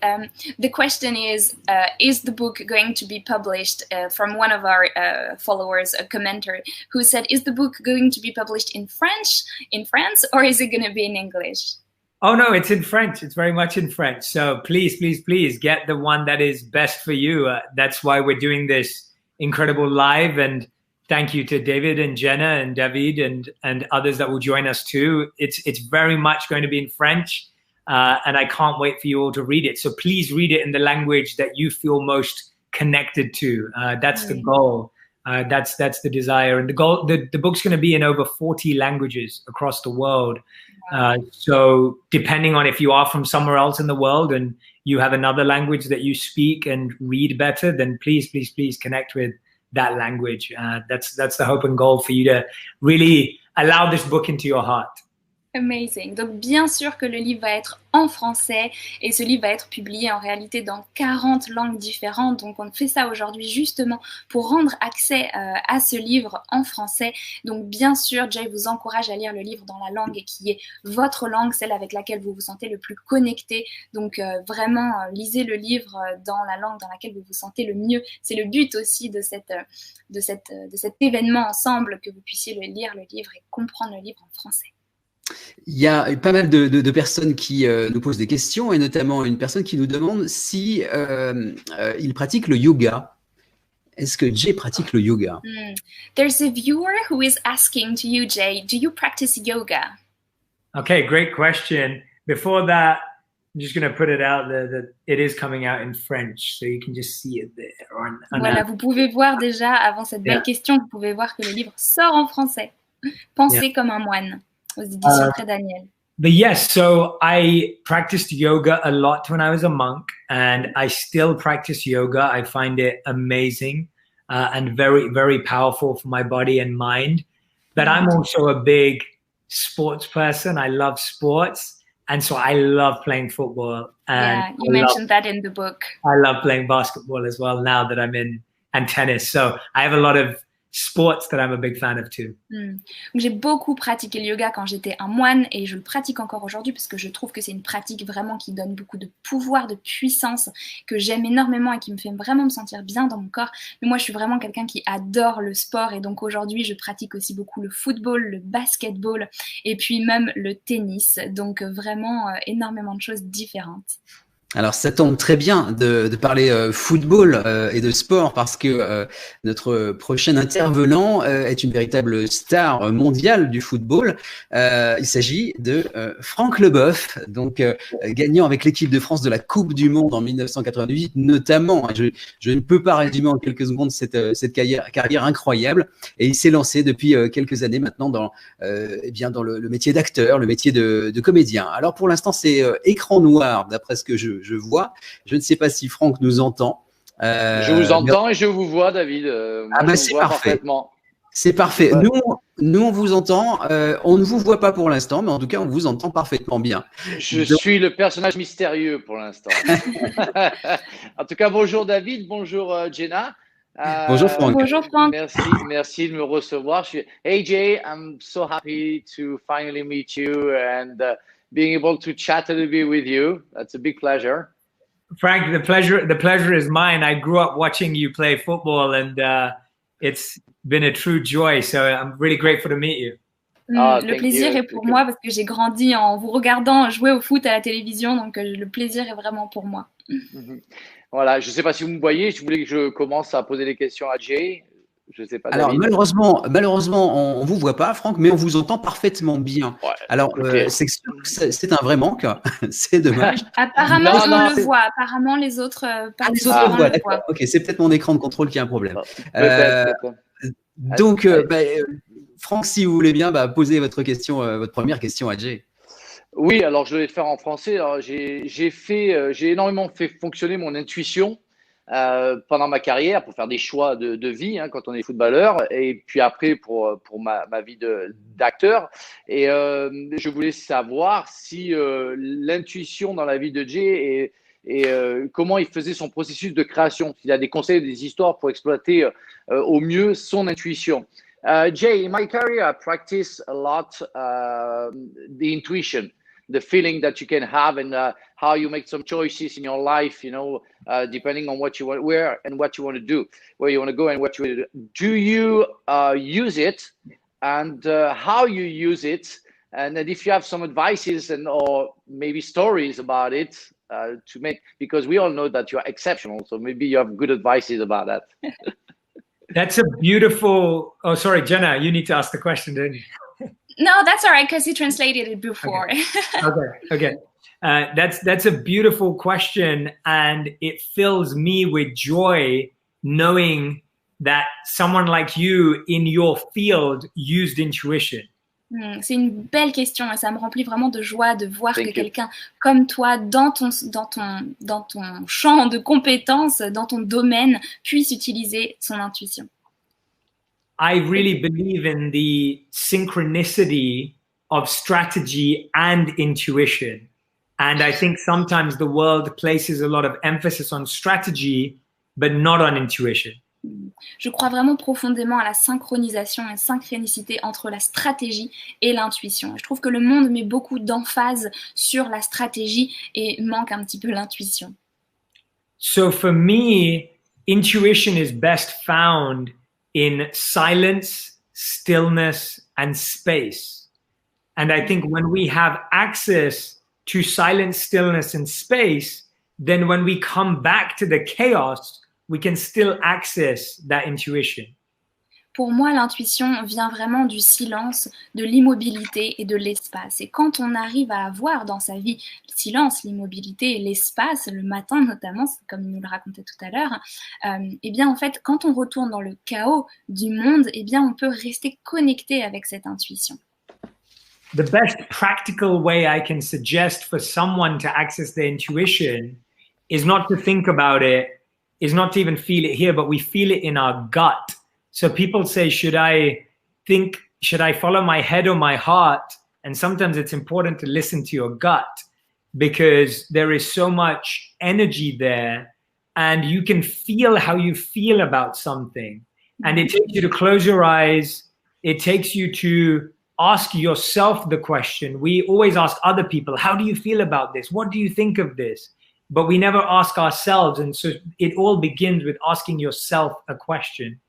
The question is the book going to be published from one of our followers, a commenter, who said, is the book going to be published in French, in France, or is it going to be in English? Oh, no, it's in French. It's very much in French. So please, please, please get the one that is best for you. That's why we're doing this incredible live. And thank you to David and Jenna and David and others that will join us too. It's very much going to be in French. And I can't wait for you all to read it. So please read it in the language that you feel most connected to. That's the goal. That's the desire. And the goal, the book's going to be in over 40 languages across the world. So depending on if you are from somewhere else in the world and you have another language that you speak and read better, then please, please, please connect with that language. That's the hope and goal for you to really allow this book into your heart. Amazing. Donc, bien sûr que le livre va être en français et ce livre va être publié en réalité dans 40 langues différentes. Donc, on fait ça aujourd'hui justement pour rendre accès à ce livre en français. Donc, bien sûr, Jay vous encourage à lire le livre dans la langue qui est votre langue, celle avec laquelle vous vous sentez le plus connecté. Donc, vraiment, lisez le livre dans la langue dans laquelle vous vous sentez le mieux. C'est le but aussi de cet événement ensemble, que vous puissiez lire le livre et comprendre le livre en français. Il y a pas mal de personnes qui nous posent des questions et notamment une personne qui nous demande si il pratique le yoga. Est-ce que Jay pratique le yoga? There's a viewer who is asking to you, Jay, do you practice yoga? Okay, great question. Before that, I'm just going to put it out there that it is coming out in French, so you can just see it there. Voilà, vous pouvez voir déjà, avant cette belle question, vous pouvez voir que le livre sort en français. Pensez comme un moine, aux éditions Près Daniel. But yes, so I practiced yoga a lot when I was a monk, and I still practice yoga. I find it amazing and very, very powerful for my body and mind. But I'm also a big sports person. I love sports. And so I love playing football. And you mentioned that in the book. I love playing basketball as well now that I'm in, and tennis. So I have a lot of sports that I'm a big fan of too. Donc, j'ai beaucoup pratiqué le yoga quand j'étais un moine et je le pratique encore aujourd'hui parce que je trouve que c'est une pratique vraiment qui donne beaucoup de pouvoir, de puissance, que j'aime énormément et qui me fait vraiment me sentir bien dans mon corps. Mais moi, je suis vraiment quelqu'un qui adore le sport et donc aujourd'hui, je pratique aussi beaucoup le football, le basketball et puis même le tennis. Donc vraiment énormément de choses différentes. Alors, ça tombe très bien de parler football et de sport parce que notre prochain intervenant est une véritable star mondiale du football. Il s'agit de Franck Leboeuf, donc gagnant avec l'équipe de France de la Coupe du Monde en 1998, notamment. Je ne peux pas résumer en quelques secondes cette carrière incroyable. Et il s'est lancé depuis quelques années maintenant dans le métier d'acteur, le métier de comédien. Alors, pour l'instant, c'est écran noir, d'après ce que je vois. Je ne sais pas si Franck nous entend. Je vous entends et je vous vois, David. C'est parfait. C'est parfait. Nous, on vous entend. On ne vous voit pas pour l'instant, mais en tout cas, on vous entend parfaitement bien. Je suis le personnage mystérieux pour l'instant. En tout cas, bonjour David, bonjour Jenna. Bonjour Franck. Bonjour Franck. Merci de me recevoir. Hey Jay, I'm so happy to finally meet you and being able to chat a little bit with you. That's a big pleasure. Frank, the pleasure is mine. I grew up watching you play football, and it's been a true joy. So I'm really grateful to meet you. Le plaisir est pour moi parce que j'ai grandi en vous regardant jouer au foot à la télévision, donc le plaisir est vraiment pour moi. Voilà, je ne sais pas si vous me voyez. Je voulais que je commence à poser des questions à Jay. Je sais pas. Alors malheureusement, on ne vous voit pas, Franck, mais on vous entend parfaitement bien. Ouais, alors c'est un vrai manque, c'est dommage. Apparemment, on le voit. Apparemment, les autres le voient. D'accord. Ok, c'est peut-être mon écran de contrôle qui a un problème. Donc, Franck, si vous voulez bien, posez votre première question à Jay. Oui, alors je vais le faire en français. Alors, j'ai énormément fait fonctionner mon intuition. Pendant ma carrière pour faire des choix de vie quand on est footballeur et puis après pour ma vie d'acteur et je voulais savoir si l'intuition dans la vie de Jay et comment il faisait son processus de création, s'il a des conseils, des histoires pour exploiter au mieux son intuition. Jay, in my career I practice a lot the intuition, the feeling that you can have and how you make some choices in your life, depending on what you want, where and what you want to do, where you want to go and what you want to do. Do you use it and how you use it? And then if you have some advices or maybe stories about it to make, because we all know that you are exceptional. So maybe you have good advices about that. That's a beautiful, oh, sorry, Jenna, you need to ask the question, didn't you? No, that's all right, because he translated it before. Okay. That's a beautiful question, and it fills me with joy knowing that someone like you in your field used intuition. C'est une belle question et ça me remplit vraiment de joie de voir que quelqu'un comme toi, dans ton champ de compétences, dans ton domaine, puisse utiliser son intuition. I really believe in the synchronicity of strategy and intuition. And I think sometimes the world places a lot of emphasis on strategy, but not on intuition. Je crois vraiment profondément à la synchronisation et synchronicité entre la stratégie et l'intuition. Je trouve que le monde met beaucoup d'emphase sur la stratégie et manque un petit peu l'intuition. So for me, intuition is best found in silence, stillness, and space. And I think when we have access to silence, stillness, and space, then when we come back to the chaos, we can still access that intuition. Pour moi, l'intuition vient vraiment du silence, de l'immobilité et de l'espace. Et quand on arrive à avoir dans sa vie le silence, l'immobilité et l'espace, le matin notamment, comme il nous le racontait tout à l'heure, eh bien en fait, quand on retourne dans le chaos du monde, eh bien on peut rester connecté avec cette intuition. The best practical way I can suggest for someone to access their intuition is not to think about it, is not to even feel it here, but we feel it in our gut. So people say, should I follow my head or my heart? And sometimes it's important to listen to your gut because there is so much energy there and you can feel how you feel about something. And it takes you to close your eyes. It takes you to ask yourself the question. We always ask other people, how do you feel about this? What do you think of this? But we never ask ourselves. And so it all begins with asking yourself a question.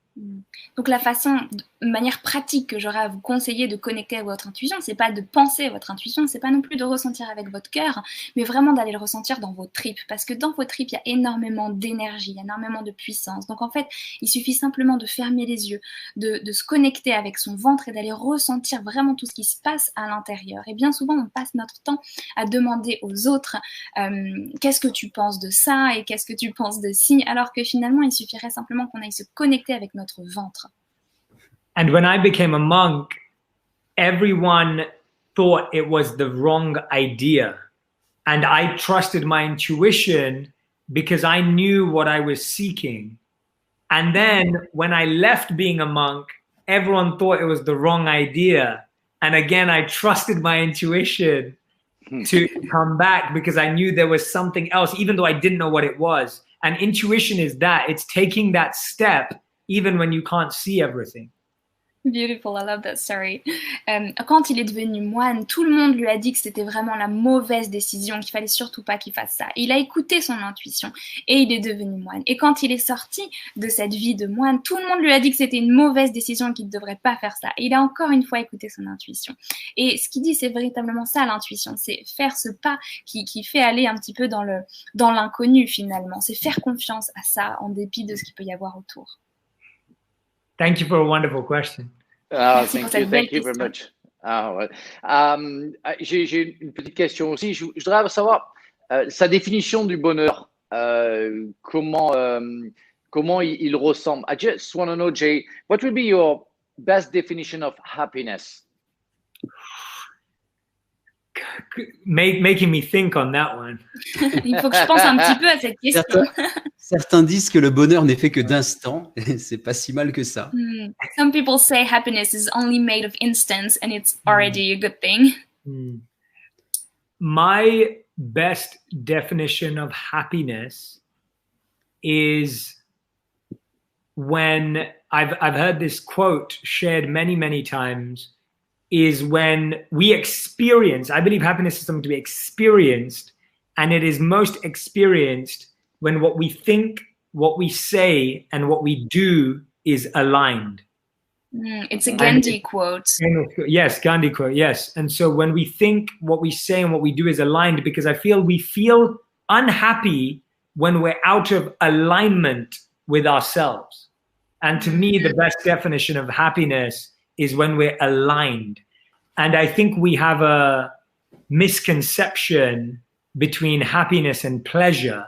Donc la façon, de manière pratique que j'aurais à vous conseiller de connecter à votre intuition, c'est pas de penser à votre intuition, c'est pas non plus de ressentir avec votre cœur, mais vraiment d'aller le ressentir dans vos tripes, parce que dans vos tripes, il y a énormément d'énergie, énormément de puissance. Donc en fait, il suffit simplement de fermer les yeux, de se connecter avec son ventre et d'aller ressentir vraiment tout ce qui se passe à l'intérieur. Et bien souvent, on passe notre temps à demander aux autres qu'est-ce que tu penses de ça et qu'est-ce que tu penses de ci, alors que finalement, il suffirait simplement qu'on aille se connecter avec notre ventre. And when I became a monk, everyone thought it was the wrong idea. And I trusted my intuition because I knew what I was seeking. And then when I left being a monk, everyone thought it was the wrong idea. And again, I trusted my intuition to come back because I knew there was something else, even though I didn't know what it was. And intuition is that. It's taking that step even when you can't see everything. Beautiful, I love that story. Quand il est devenu moine, tout le monde lui a dit que c'était vraiment la mauvaise décision, qu'il fallait surtout pas qu'il fasse ça. Il a écouté son intuition et il est devenu moine. Et quand il est sorti de cette vie de moine, tout le monde lui a dit que c'était une mauvaise décision, qu'il ne devrait pas faire ça. Et il a encore une fois écouté son intuition. Et ce qu'il dit, c'est véritablement ça l'intuition, c'est faire ce pas qui fait aller un petit peu dans l'inconnu finalement. C'est faire confiance à ça en dépit de ce qu'il peut y avoir autour. Thank you for a wonderful question. Thank you very much. Ouais. J'ai une petite question aussi. Je voudrais savoir sa définition du bonheur. Comment il ressemble. I just want to know, Jay, what would be your best definition of happiness? Making me think on that one. Il faut que je pense un petit peu à cette question. Certains disent que le bonheur n'est fait que d'instants, et c'est pas si mal que ça. Some people say happiness is only made of instants and it's already a good thing. My best definition of happiness is when I've heard this quote shared many times, is when we experience, I believe happiness is something to be experienced, and it is most experienced when what we think, what we say, and what we do is aligned. It's a Gandhi quote. Yes, Gandhi quote, yes. And so when we think, what we say, and what we do is aligned, because I feel we feel unhappy when we're out of alignment with ourselves. And to me, the best definition of happiness is when we're aligned. And I think we have a misconception between happiness and pleasure.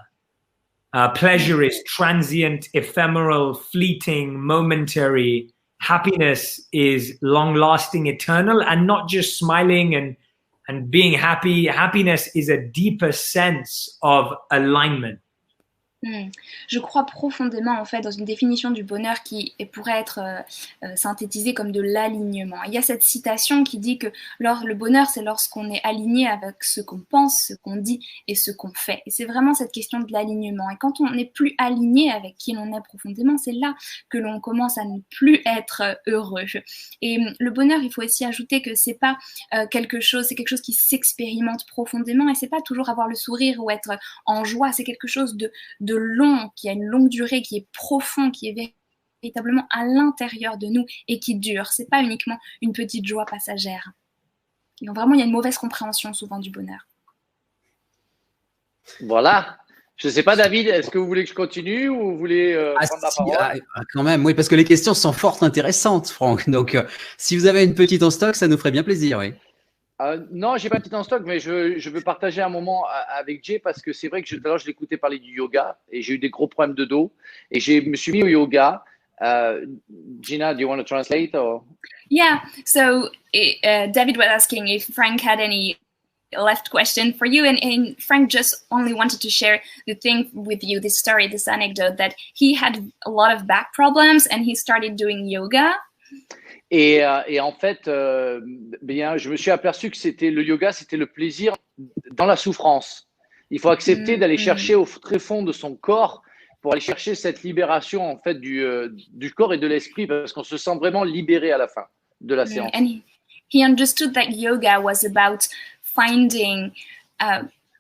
Pleasure is transient, ephemeral, fleeting, momentary. Happiness is long-lasting, eternal, and not just smiling and being happy. Happiness is a deeper sense of alignment. Je crois profondément en fait dans une définition du bonheur qui pourrait être synthétisée comme de l'alignement. Il y a cette citation qui dit que le bonheur c'est lorsqu'on est aligné avec ce qu'on pense, ce qu'on dit et ce qu'on fait. Et c'est vraiment cette question de l'alignement. Et quand on n'est plus aligné avec qui l'on est profondément, c'est là que l'on commence à ne plus être heureux. Et le bonheur, il faut aussi ajouter que c'est pas quelque chose qui s'expérimente profondément et c'est pas toujours avoir le sourire ou être en joie, c'est quelque chose de long, qui a une longue durée, qui est profond, qui est véritablement à l'intérieur de nous et qui dure. C'est pas uniquement une petite joie passagère. Et vraiment, il y a une mauvaise compréhension souvent du bonheur. Voilà. Je ne sais pas, David, est-ce que vous voulez que je continue ou vous voulez prendre la parole? Quand même, oui, parce que les questions sont fort intéressantes, Franck. Donc, si vous avez une petite en stock, ça nous ferait bien plaisir, oui. Non, j'ai pas de petite en stock, mais je veux partager un moment avec Jay parce que c'est vrai que tout à l'heure, je l'écoutais parler du yoga et j'ai eu des gros problèmes de dos et je me suis mis au yoga. Gina, do you want to translate? Or? Yeah, so David was asking if Frank had any left question for you, and Frank just only wanted to share the thing with you, this story, this anecdote, that he had a lot of back problems and he started doing yoga. Et en fait, bien, je me suis aperçu que le yoga, c'était le plaisir dans la souffrance. Il faut accepter d'aller chercher au très fond de son corps pour aller chercher cette libération en fait du corps et de l'esprit, parce qu'on se sent vraiment libéré à la fin de la séance. And he understood that yoga was about finding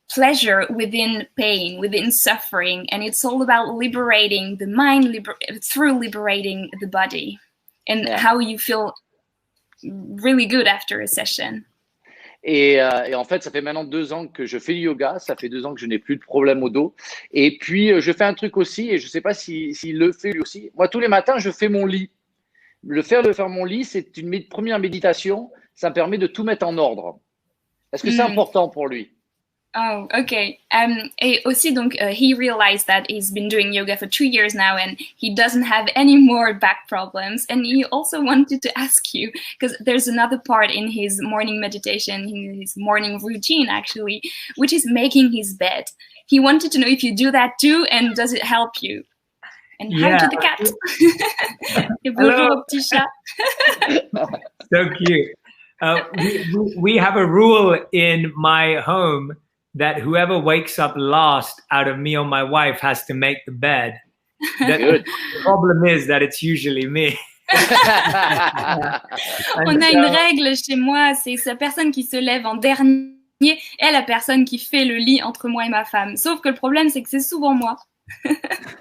pleasure within pain, within suffering, and it's all about liberating the mind through liberating the body, and how you feel really good after a session. Et en fait, ça fait maintenant 2 ans que je fais du yoga. Ça fait 2 ans que je n'ai plus de problème au dos. Et puis, je fais un truc aussi, et je ne sais pas s'il le fait lui aussi. Moi, tous les matins, je fais mon lit. Le faire mon lit, c'est une première méditation. Ça me permet de tout mettre en ordre. Est-ce que c'est important pour lui? Oh, okay. Et aussi, donc, he realized that he's been doing yoga for 2 years now and he doesn't have any more back problems. And he also wanted to ask you, because there's another part in his morning meditation, in his morning routine, actually, which is making his bed. He wanted to know if you do that too, and does it help you? And hi to the cat. Et bonjour au petit chat. So cute. We have a rule in my home that whoever wakes up last out of me or my wife has to make the bed. The problem is that it's usually me. On a une règle chez moi, c'est la personne qui se lève en dernier est la personne qui fait le lit entre moi et ma femme. Sauf que le problème, c'est que c'est souvent moi.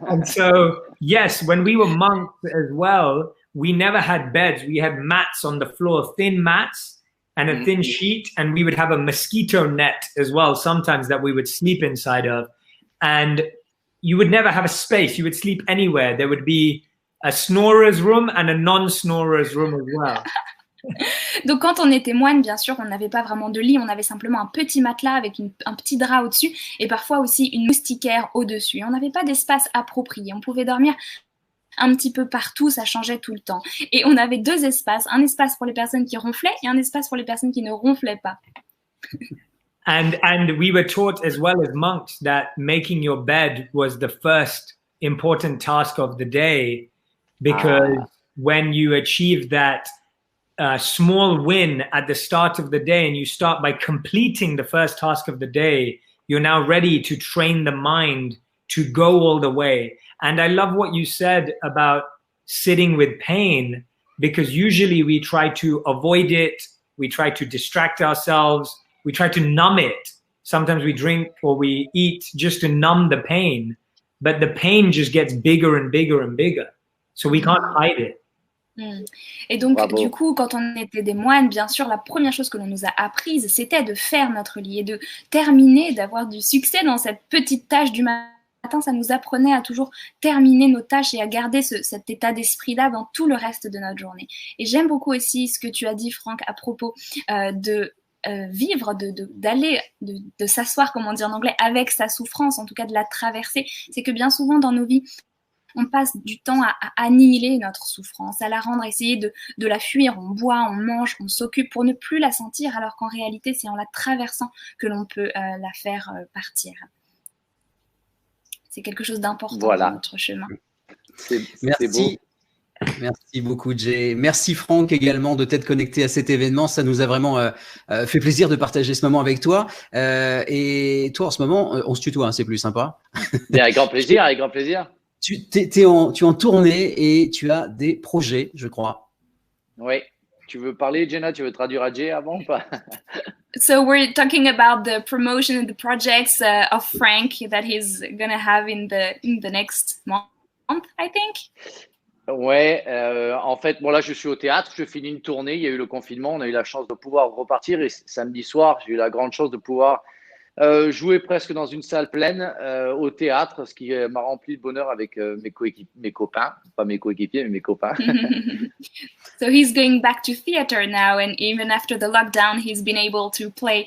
And so, yes, when we were monks as well, we never had beds. We had mats on the floor, thin mats and a thin sheet. And we would have a mosquito net as well, sometimes, that we would sleep inside of. And you would never have a space. You would sleep anywhere. There would be a snorer's room and a non-snorer's room as well. Donc quand on était moine, bien sûr, on n'avait pas vraiment de lit, on avait simplement un petit matelas avec un petit drap au-dessus et parfois aussi une moustiquaire au-dessus. On n'avait pas d'espace approprié, on pouvait dormir un petit peu partout, ça changeait tout le temps. Et on avait 2 espaces, un espace pour les personnes qui ronflaient et un espace pour les personnes qui ne ronflaient pas. And we were taught as well as monks that making your bed was the first important task of the day, because when you achieve that small win at the start of the day and you start by completing the first task of the day, you're now ready to train the mind to go all the way. And I love what you said about sitting with pain, because usually we try to avoid it, we try to distract ourselves, we try to numb it. Sometimes we drink or we eat just to numb the pain, but the pain just gets bigger and bigger and bigger. So we can't hide it. Et donc, du coup, quand on était des moines, bien sûr, la première chose que l'on nous a apprise, c'était de faire notre lit et de terminer, d'avoir du succès dans cette petite tâche du matin. Ça nous apprenait à toujours terminer nos tâches et à garder cet état d'esprit-là dans tout le reste de notre journée. Et j'aime beaucoup aussi ce que tu as dit, Franck, à propos de vivre, de s'asseoir, comme on dit en anglais, avec sa souffrance, en tout cas de la traverser. C'est que bien souvent dans nos vies, on passe du temps à annihiler notre souffrance, à la rendre, essayer de la fuir. On boit, on mange, on s'occupe pour ne plus la sentir, alors qu'en réalité, c'est en la traversant que l'on peut la faire partir. C'est quelque chose d'important dans notre chemin. Merci. Merci beaucoup, Jay. Merci, Franck, également, de t'être connecté à cet événement. Ça nous a vraiment fait plaisir de partager ce moment avec toi. Et toi, en ce moment, on se tutoie, hein, c'est plus sympa. Avec grand plaisir, avec grand plaisir. Tu es en tournée et tu as des projets, je crois. Oui. Tu veux parler, Jenna? Tu veux traduire à Jay avant ou pas? So we're talking about the promotion and the projects of Frank that he's gonna have in the next month, I think. Ouais, en fait, bon là, je suis au théâtre, je finis une tournée. Il y a eu le confinement, on a eu la chance de pouvoir repartir. Et samedi soir, j'ai eu la grande chance de pouvoir Jouer presque dans une salle pleine au théâtre, ce qui m'a rempli de bonheur avec mes copains, pas mes coéquipiers, mais mes copains. So he's going back to theater now, and even after the lockdown, he's been able to play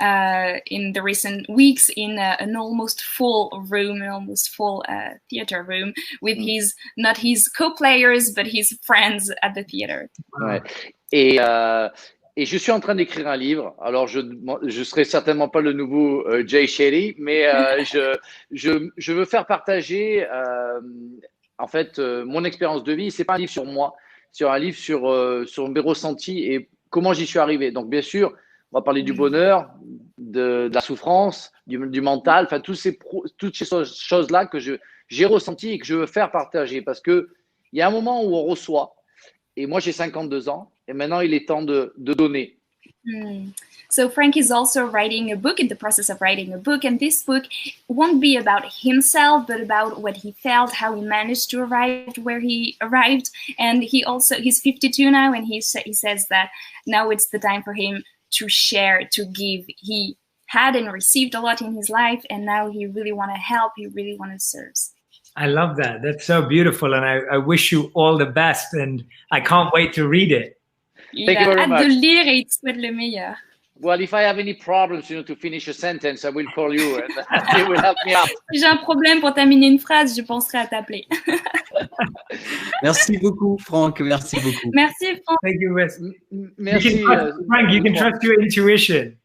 in the recent weeks in an almost full room, an almost full theater room with not his co-players, but his friends at the theater. Ouais. Et je suis en train d'écrire un livre. Alors, je serai certainement pas le nouveau Jay Shetty, mais je veux faire partager en fait mon expérience de vie. C'est pas un livre sur moi, c'est un livre sur mes ressentis et comment j'y suis arrivé. Donc, bien sûr, on va parler du bonheur, de la souffrance, du mental, enfin toutes ces choses-là que j'ai ressenties et que je veux faire partager parce que il y a un moment où on reçoit. Et moi, j'ai 52 ans. Et maintenant, il est temps de donner. So Frank is also writing a book, in the process of writing a book. And this book won't be about himself, but about what he felt, how he managed to arrive where he arrived. And he's 52 now. And he says that now it's the time for him to share, to give. He had and received a lot in his life. And now he really want to help. He really want to serve. I love that. That's so beautiful. And I wish you all the best. And I can't wait to read it. Il a hâte de le lire et il te souhaite le meilleur. Well, if I have any problems, to finish a sentence, I will call you and you will help me out. Si j'ai un problème pour terminer une phrase, je penserai à t'appeler. Merci beaucoup, Franck. Merci beaucoup. Merci, Franck. Thank you, Wes. Merci. Frank, you can trust your intuition.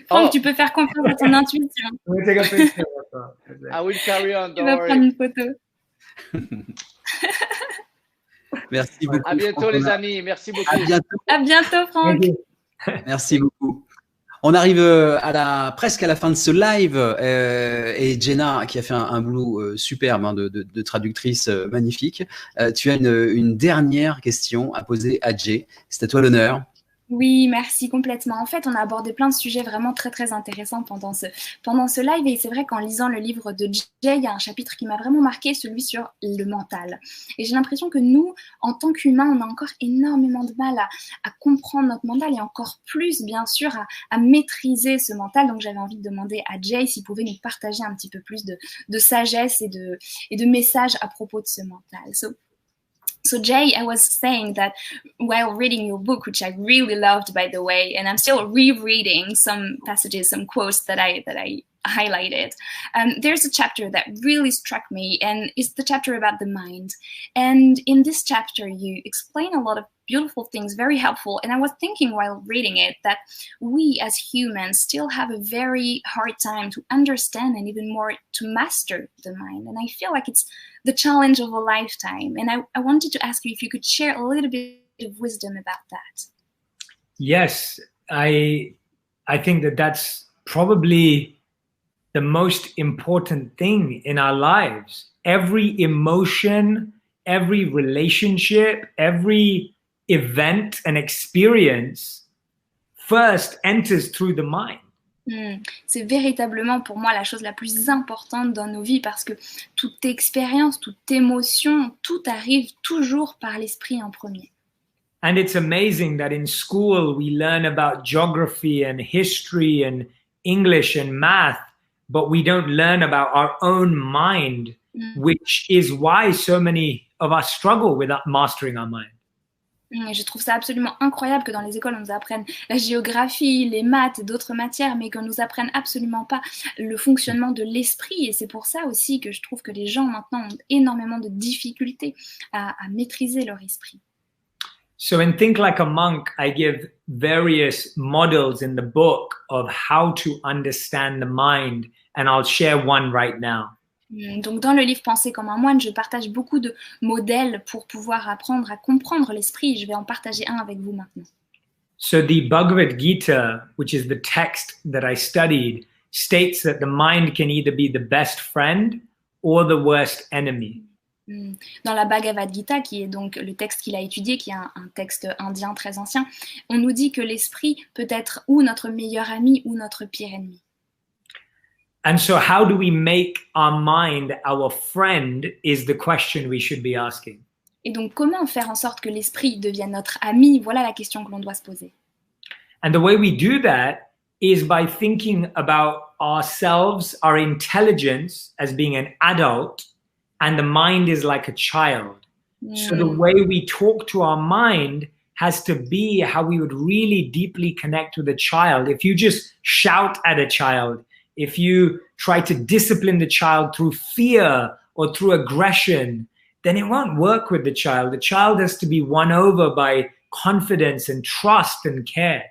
Franck, tu peux faire confiance à ton intuition. We'll take a picture. I will carry on. Tu vas prendre une photo. Merci beaucoup. À bientôt, Franck. les amis. Merci beaucoup. À bientôt, Franck. Merci beaucoup. On arrive presque à la fin de ce live et Jenna, qui a fait un boulot superbe de traductrice magnifique, tu as une dernière question à poser à Jay. C'est à toi l'honneur. Oui, merci complètement. En fait, on a abordé plein de sujets vraiment très très intéressants pendant ce live et c'est vrai qu'en lisant le livre de Jay, il y a un chapitre qui m'a vraiment marqué, celui sur le mental. Et j'ai l'impression que nous, en tant qu'humains, on a encore énormément de mal à comprendre notre mental et encore plus, bien sûr, à maîtriser ce mental. Donc, j'avais envie de demander à Jay s'il pouvait nous partager un petit peu plus de sagesse et de messages à propos de ce mental. So Jay, I was saying that while reading your book, which I really loved, by the way, and I'm still rereading some passages, some quotes that I highlighted. There's a chapter that really struck me, and it's the chapter about the mind. And in this chapter, you explain a lot of beautiful things, very helpful. And I was thinking while reading it that we as humans still have a very hard time to understand and even more to master the mind. And I feel like it's the challenge of a lifetime. And I wanted to ask you if you could share a little bit of wisdom about that. Yes, I think that's probably the most important thing in our lives. Every emotion, every relationship, every event and experience first enters through the mind. C'est véritablement pour moi la chose la plus importante dans nos vies parce que toute expérience, toute émotion, tout arrive toujours par l'esprit en premier. And it's amazing that in school we learn about geography and history and English and math, but we don't learn about our own mind, which is why so many of us struggle with mastering our mind. Et je trouve ça absolument incroyable que dans les écoles, on nous apprenne la géographie, les maths et d'autres matières, mais qu'on nous apprenne absolument pas le fonctionnement de l'esprit. Et c'est pour ça aussi que je trouve que les gens maintenant ont énormément de difficultés à maîtriser leur esprit. So in Think Like a Monk, I give various models in the book of how to understand the mind, and I'll share one right now. Donc, dans le livre Penser comme un moine, je partage beaucoup de modèles pour pouvoir apprendre à comprendre l'esprit. Je vais en partager un avec vous maintenant. So the Bhagavad Gita, which is the text that I studied, states that the mind can either be the best friend or the worst enemy. Dans la Bhagavad Gita, qui est donc le texte qu'il a étudié, qui est un texte indien très ancien, on nous dit que l'esprit peut être ou notre meilleur ami ou notre pire ennemi. And so how do we make our mind our friend is the question we should be asking. Et donc, comment faire en sorte que l'esprit devienne notre ami? Voilà la question que l'on doit se poser. And the way we do that is by thinking about ourselves, our intelligence as being an adult, and the mind is like a child. So the way we talk to our mind has to be how we would really deeply connect with a child. If you just shout at a child, if you try to discipline the child through fear or through aggression, then it won't work with the child. The child has to be won over by confidence and trust and care.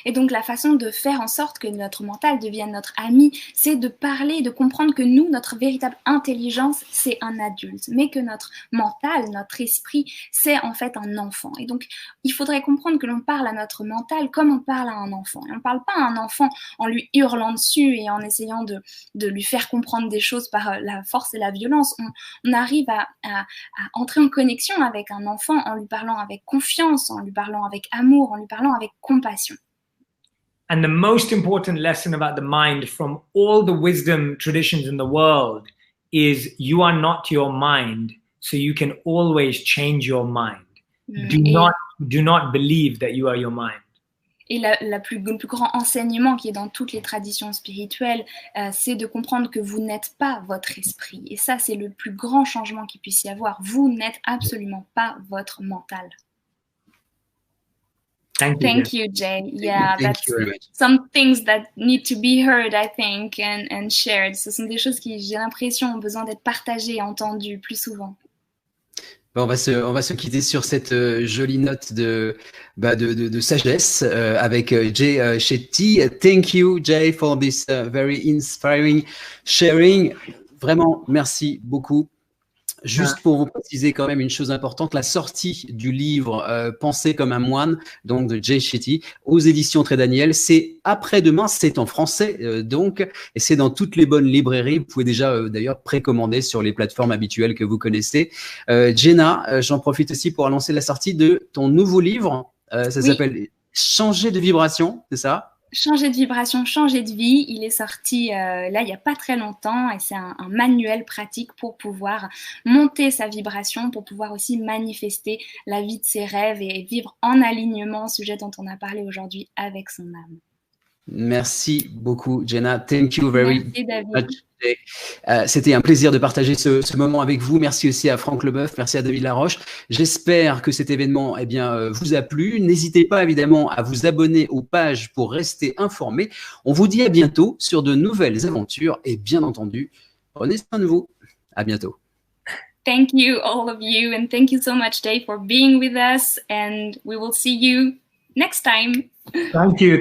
Et donc la façon de faire en sorte que notre mental devienne notre ami, c'est de parler, de comprendre que nous, notre véritable intelligence, c'est un adulte, mais que notre mental, notre esprit, c'est en fait un enfant. Et donc il faudrait comprendre que l'on parle à notre mental comme on parle à un enfant. Et on ne parle pas à un enfant en lui hurlant dessus et en essayant de lui faire comprendre des choses par la force et la violence. On arrive à entrer en connexion avec un enfant en lui parlant avec confiance, en lui parlant avec amour, en lui parlant avec compassion. And the most important lesson about the mind from all the wisdom traditions in the world is you are not your mind, so you can always change your mind. Do not believe that you are your mind. Et le plus grand enseignement qui est dans toutes les traditions spirituelles, c'est de comprendre que vous n'êtes pas votre esprit. Et ça, c'est le plus grand changement qu'il puisse y avoir. Vous n'êtes absolument pas votre mental. Thank you, Jay. Yeah, that's some things that need to be heard, I think, and shared. Ce sont des choses qui, j'ai l'impression, ont besoin d'être partagées et entendues plus souvent. On va se quitter sur cette jolie note de sagesse avec Jay Shetty. Thank you, Jay, for this very inspiring sharing. Vraiment, merci beaucoup. Juste pour vous préciser quand même une chose importante, la sortie du livre Penser comme un moine, donc de Jay Shetty, aux éditions Très Daniel, c'est après-demain, c'est en français donc, et c'est dans toutes les bonnes librairies. Vous pouvez déjà d'ailleurs précommander sur les plateformes habituelles que vous connaissez. Jenna, j'en profite aussi pour annoncer la sortie de ton nouveau livre. Ça s'appelle Changer de vibration, c'est ça? Changer de vibration, changer de vie. Il est sorti là il n'y a pas très longtemps et c'est un manuel pratique pour pouvoir monter sa vibration, pour pouvoir aussi manifester la vie de ses rêves et vivre en alignement, sujet dont on a parlé aujourd'hui, avec son âme. Merci beaucoup, Jenna. Thank you very much. C'était un plaisir de partager ce moment avec vous. Merci aussi à Franck Leboeuf, merci à David Laroche. J'espère que cet événement vous a plu. N'hésitez pas évidemment à vous abonner aux pages pour rester informés. On vous dit à bientôt sur de nouvelles aventures et bien entendu, prenez soin de vous. À bientôt. Thank you all of you and thank you so much, Dave, for being with us and we will see you next time. Thank you,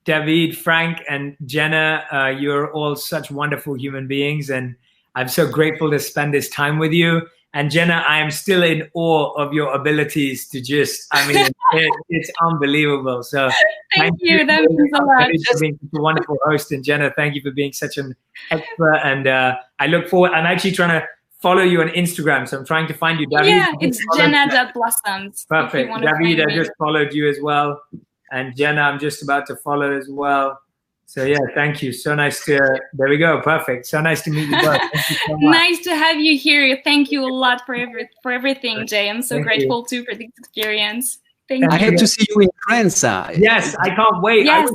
David, Frank, and Jenna. You're all such wonderful human beings, and I'm so grateful to spend this time with you. And Jenna, I am still in awe of your abilities to it's unbelievable. So thank you. That means a lot. For being such a wonderful host, and Jenna, thank you for being such an expert. And I look forward. I'm actually trying to follow you on Instagram, so I'm trying to find you. David, yeah, it's Jenna.blossoms. Perfect. David, I just followed you as well. And Jenna, I'm just about to follow as well. So yeah, thank you. So nice there we go. Perfect. So nice to meet you both. Thank you so much. Nice to have you here. Thank you a lot for everything, Jay. I'm so grateful too for this experience. Thank you. I hope to see you in France. Yes, I can't wait. Yes.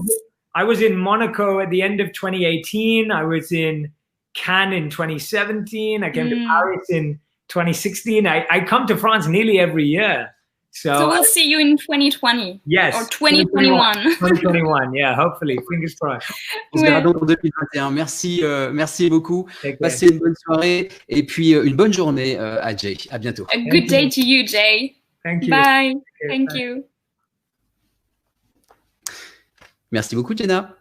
I was in Monaco at the end of 2018. I was in Cannes in 2017. I came to Paris in 2016. I come to France nearly every year. So we'll see you in 2020. Yes. Or 2021. 2021, yeah, hopefully. Fingers crossed. On se verra donc en 2021. Merci beaucoup. Passez une bonne soirée et puis une bonne journée à Jay. À bientôt. A good day to you, Jay. Thank you. Bye. Thank you. Merci beaucoup, Jenna.